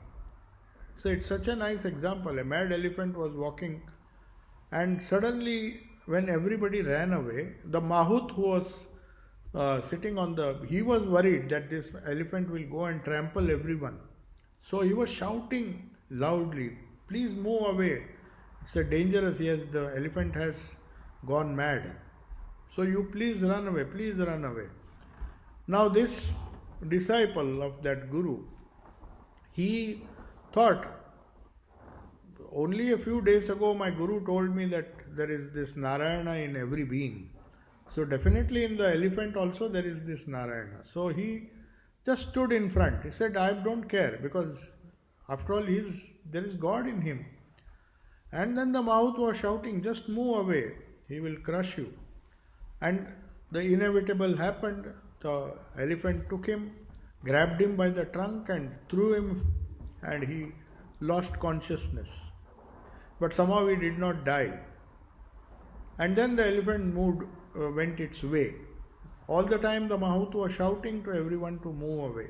A: So it's such a nice example. A mad elephant was walking, and suddenly when everybody ran away, the Mahut who was sitting he was worried that this elephant will go and trample everyone. So he was shouting loudly, please move away. It's a dangerous, yes, the elephant has gone mad. So you please run away, please run away. Now this disciple of that Guru, he thought, only a few days ago my Guru told me that there is this Narayana in every being. So definitely in the elephant also there is this Narayana. So he just stood in front. He said, I don't care, because after all there is God in him. And then the Mahut was shouting, just move away, he will crush you. And the inevitable happened. The elephant took him, grabbed him by the trunk and threw him, and he lost consciousness. But somehow he did not die. And then the elephant went its way. All the time the Mahut was shouting to everyone to move away.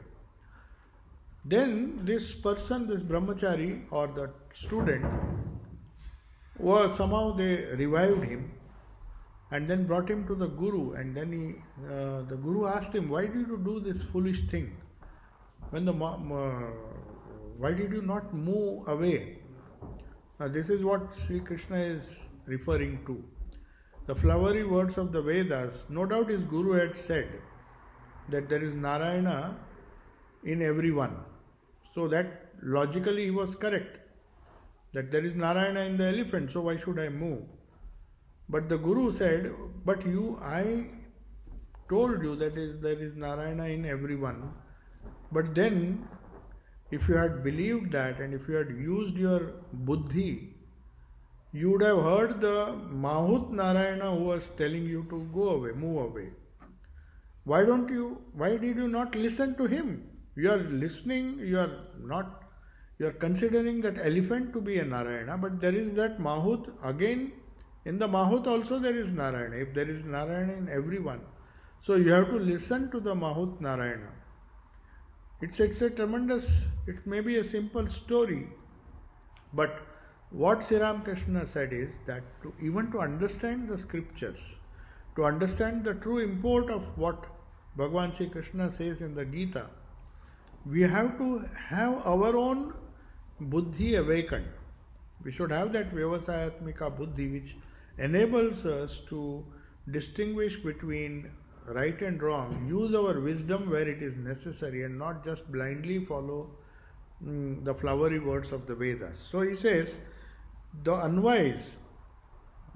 A: Then this person, this brahmachari or the student, somehow they revived him and then brought him to the Guru, and then the Guru asked him, why did you do this foolish thing? Why did you not move away? This is what Sri Krishna is referring to. The flowery words of the Vedas, no doubt his Guru had said that there is Narayana in everyone. So that logically he was correct, that there is Narayana in the elephant, so why should I move? But the Guru said, but I told you that there is Narayana in everyone. But then, if you had believed that and if you had used your buddhi, you would have heard the Mahut Narayana who was telling you to go away, move away. Why did you not listen to him? You are listening, you are considering that elephant to be a Narayana, but there is that Mahut again. In the Mahut also there is Narayana. If there is Narayana in everyone, so you have to listen to the Mahut Narayana. It's a tremendous, it may be a simple story, but what Sri Ramakrishna said is that even to understand the scriptures, to understand the true import of what Bhagavan Sri Krishna says in the Gita, we have to have our own buddhi awakened. We should have that Vyavasayatmika buddhi which enables us to distinguish between right and wrong, use our wisdom where it is necessary and not just blindly follow the flowery words of the Vedas. So he says, the unwise,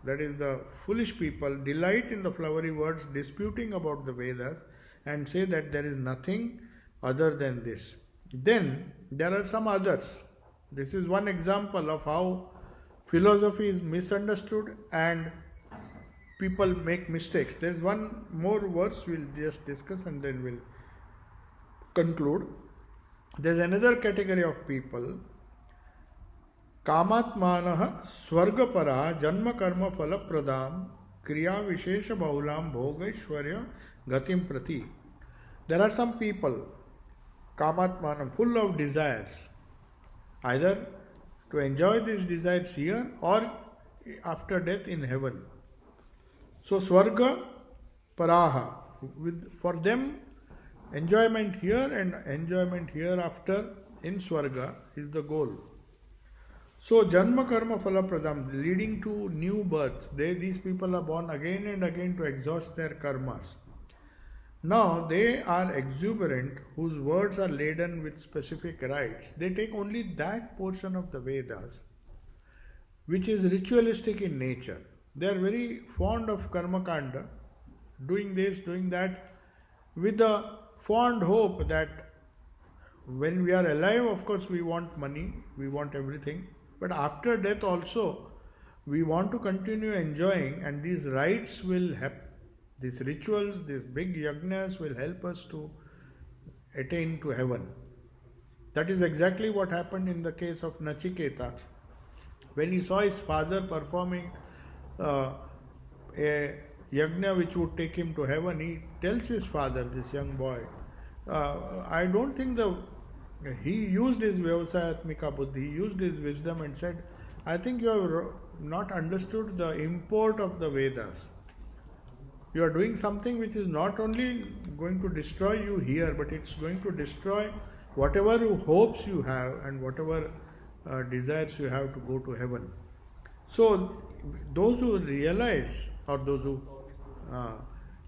A: that is the foolish people, delight in the flowery words disputing about the Vedas and say that there is nothing other than this. Then there are some others. This is one example of how philosophy is misunderstood and people make mistakes. There is one more verse we'll just discuss and then we'll conclude. There is another category of people. Kamatmanah swargapara janma karma phala pradam kriya vishesha bahulam bhogaishwarya gatim prati. There are some people, kamatmanam, full of desires, either to enjoy these desires here or after death in heaven. So Swarga Paraha, for them enjoyment here and enjoyment hereafter in Swarga is the goal. So Janma Karma Phala Pradam, leading to new births. These people are born again and again to exhaust their karmas. Now they are exuberant, whose words are laden with specific rites. They take only that portion of the Vedas which is ritualistic in nature. They are very fond of karma kanda, doing this, doing that, with the fond hope that when we are alive, of course, we want money, we want everything, but after death also, we want to continue enjoying, and these rites will help. These rituals, these big yajnas will help us to attain to heaven. That is exactly what happened in the case of Nachiketa. When he saw his father performing a yajna which would take him to heaven, he tells his father, this young boy, I don't think he used his Vyavasayatmika Buddhi, he used his wisdom and said, I think you have not understood the import of the Vedas. You are doing something which is not only going to destroy you here, but it's going to destroy whatever hopes you have and whatever desires you have to go to heaven. So those who realize, or those who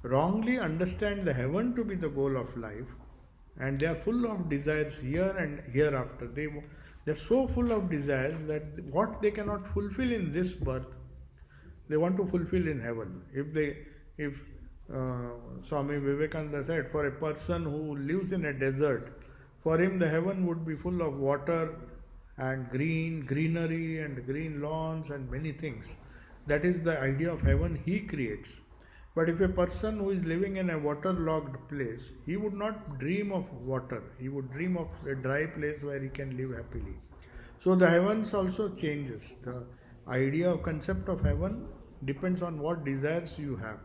A: wrongly understand the heaven to be the goal of life, and they are full of desires here and hereafter, they're so full of desires that what they cannot fulfill in this birth, they want to fulfill in heaven. If Swami Vivekananda said, for a person who lives in a desert, for him the heaven would be full of water and greenery and green lawns and many things. That is the idea of heaven he creates. But if a person who is living in a waterlogged place, he would not dream of water. He would dream of a dry place where he can live happily. So the heavens also changes. The idea of concept of heaven depends on what desires you have.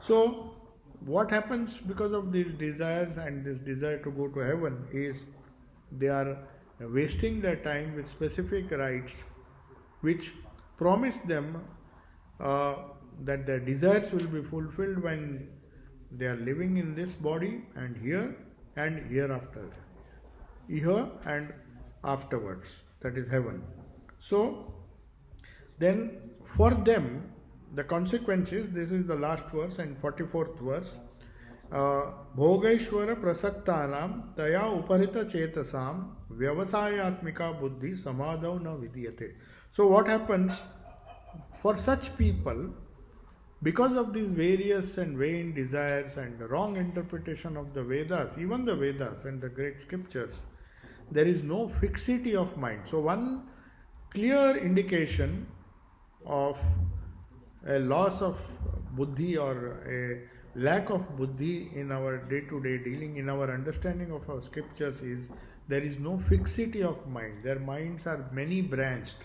A: So what happens because of these desires and this desire to go to heaven is they are wasting their time with specific rites which promise them that their desires will be fulfilled when they are living in this body and here and hereafter. Here and afterwards, that is heaven. So then for them, the consequences, this is the last verse and 44th verse. Bhogaishwara prasaktanam taya uparita chetasam vyavasayatmika buddhi samadhav na vidyate. So what happens for such people, because of these various and vain desires and wrong interpretation of the Vedas, even the Vedas and the great scriptures, there is no fixity of mind. So one clear indication of a loss of buddhi or a lack of buddhi in our day-to-day dealing, in our understanding of our scriptures, is there is no fixity of mind. Their minds are many branched.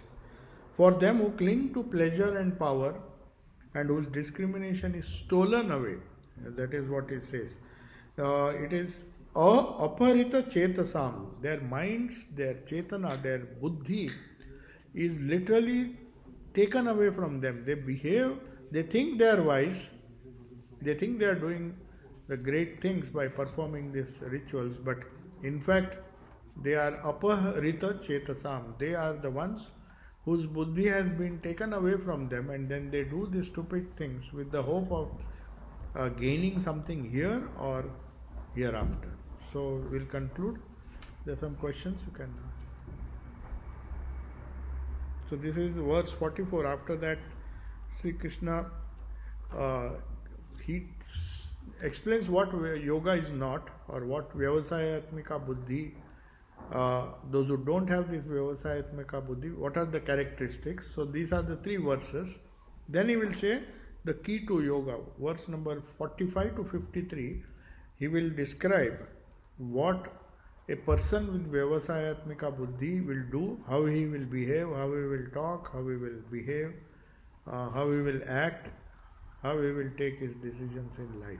A: For them who cling to pleasure and power and whose discrimination is stolen away, that is what it says. It is aparita chetasam. Their minds, their chetana, their buddhi is literally taken away from them. They behave, they think they are wise, they think they are doing the great things by performing these rituals, but in fact they are aparita chetasam. They are the ones whose buddhi has been taken away from them, and then they do these stupid things with the hope of gaining something here or hereafter. So we'll conclude. There are some questions you can ask. So this is verse 44. After that, Sri Krishna he explains what yoga is not, or what Vyavasayatmika Buddhi, those who don't have this Vyavasayatmika Buddhi, what are the characteristics. So these are the three verses. Then he will say the key to yoga. Verse number 45 to 53, he will describe what a person with Vyavasayatmika Buddhi will do, how he will behave, how he will talk, how he will behave, how he will act, how he will take his decisions in life.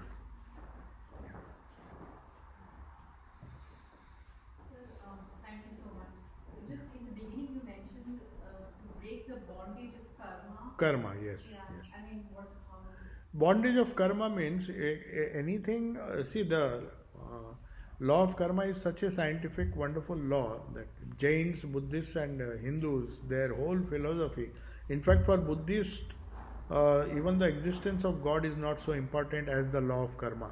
B: Sir, thank you so much. So just in the beginning you mentioned to break the bondage of karma.
A: Karma, yes.
B: Yeah,
A: Yes.
B: I mean,
A: Bondage of karma means anything. See, the law of karma is such a scientific, wonderful law that Jains, Buddhists, and Hindus, their whole philosophy. In fact, for Buddhists, even the existence of God is not so important as the law of karma,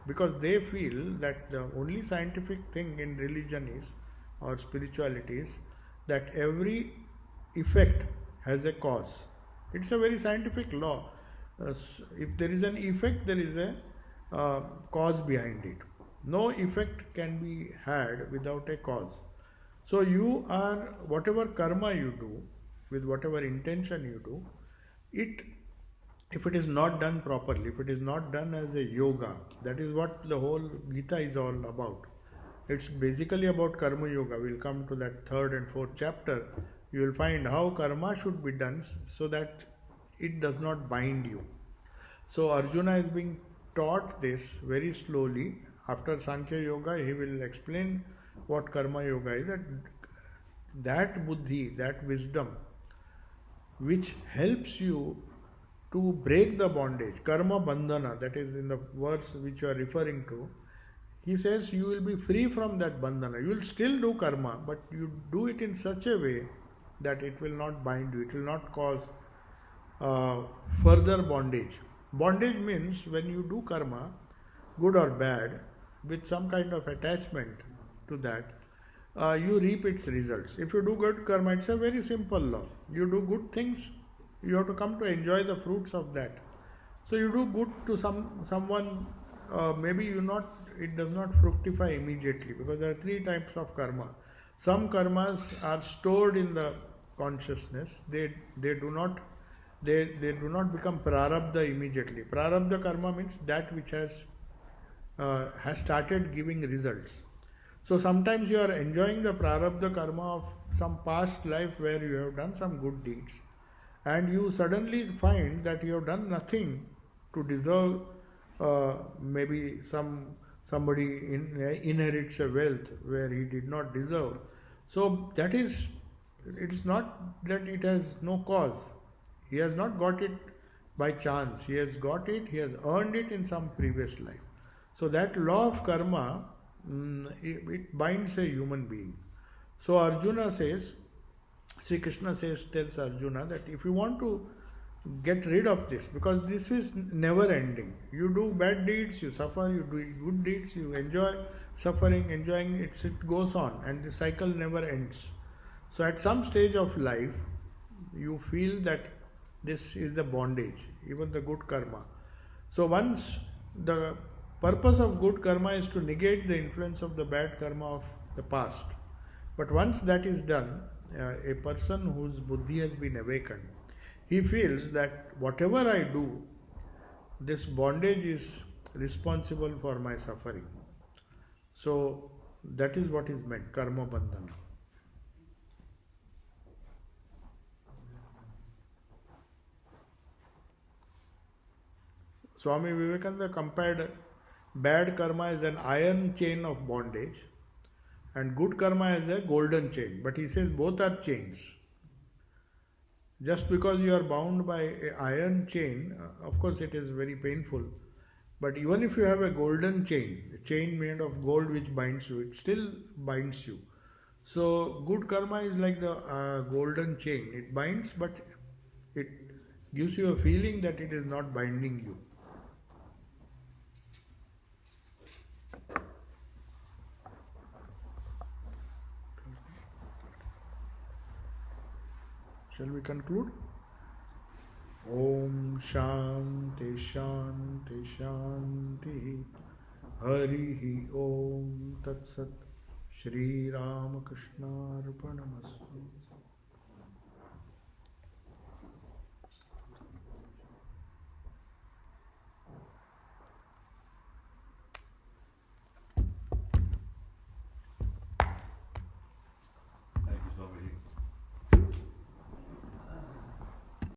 A: because they feel that the only scientific thing in religion is, or spirituality is, that every effect has a cause. It's a very scientific law. If there is an effect, there is a cause behind it. No effect can be had without a cause. So you are, whatever karma you do, with whatever intention you do, it, if it is not done properly, if it is not done as a yoga, that is what the whole Gita is all about. It's basically about karma yoga. We'll come to that third and fourth chapter. You will find how karma should be done so that it does not bind you. So Arjuna is being taught this very slowly. After Sankhya Yoga, he will explain what karma yoga is. That buddhi, that wisdom, which helps you to break the bondage, karma bandhana, that is in the verse which you are referring to. He says you will be free from that bandhana. You will still do karma, but you do it in such a way that it will not bind you. It will not cause further bondage. Bondage means when you do karma, good or bad, with some kind of attachment to that, you reap its results. If you do good karma, it's a very simple law. You do good things, you have to come to enjoy the fruits of that. So you do good to someone, maybe it does not fructify immediately, because there are three types of karma. Some karmas are stored in the consciousness. They do not become prarabdha immediately. Prarabdha karma means that which has started giving results. So sometimes you are enjoying the prarabdha karma of some past life where you have done some good deeds, and you suddenly find that you have done nothing to deserve, maybe somebody inherits a wealth where he did not deserve. So it is not that it has no cause. He has not got it by chance. He has got it, he has earned it in some previous life. So that law of karma, it binds a human being. So Arjuna says, Sri Krishna tells Arjuna that if you want to get rid of this, because this is never ending. You do bad deeds, you suffer, you do good deeds, you enjoy suffering, enjoying it goes on, and the cycle never ends. So at some stage of life, you feel that this is the bondage, even the good karma. So once the purpose of good karma is to negate the influence of the bad karma of the past. But once that is done, a person whose buddhi has been awakened, he feels that whatever I do, this bondage is responsible for my suffering. So that is what is meant, karma bandhana. Swami Vivekananda compared bad karma as an iron chain of bondage and good karma as a golden chain. But he says both are chains. Just because you are bound by an iron chain, of course it is very painful. But even if you have a golden chain, a chain made of gold which binds you, it still binds you. So good karma is like the golden chain. It binds, but it gives you a feeling that it is not binding you. Shall we conclude? Om Shanti Shanti Shanti Harihi Om Tat Sat Shri Ramakrishna Arpanamastu.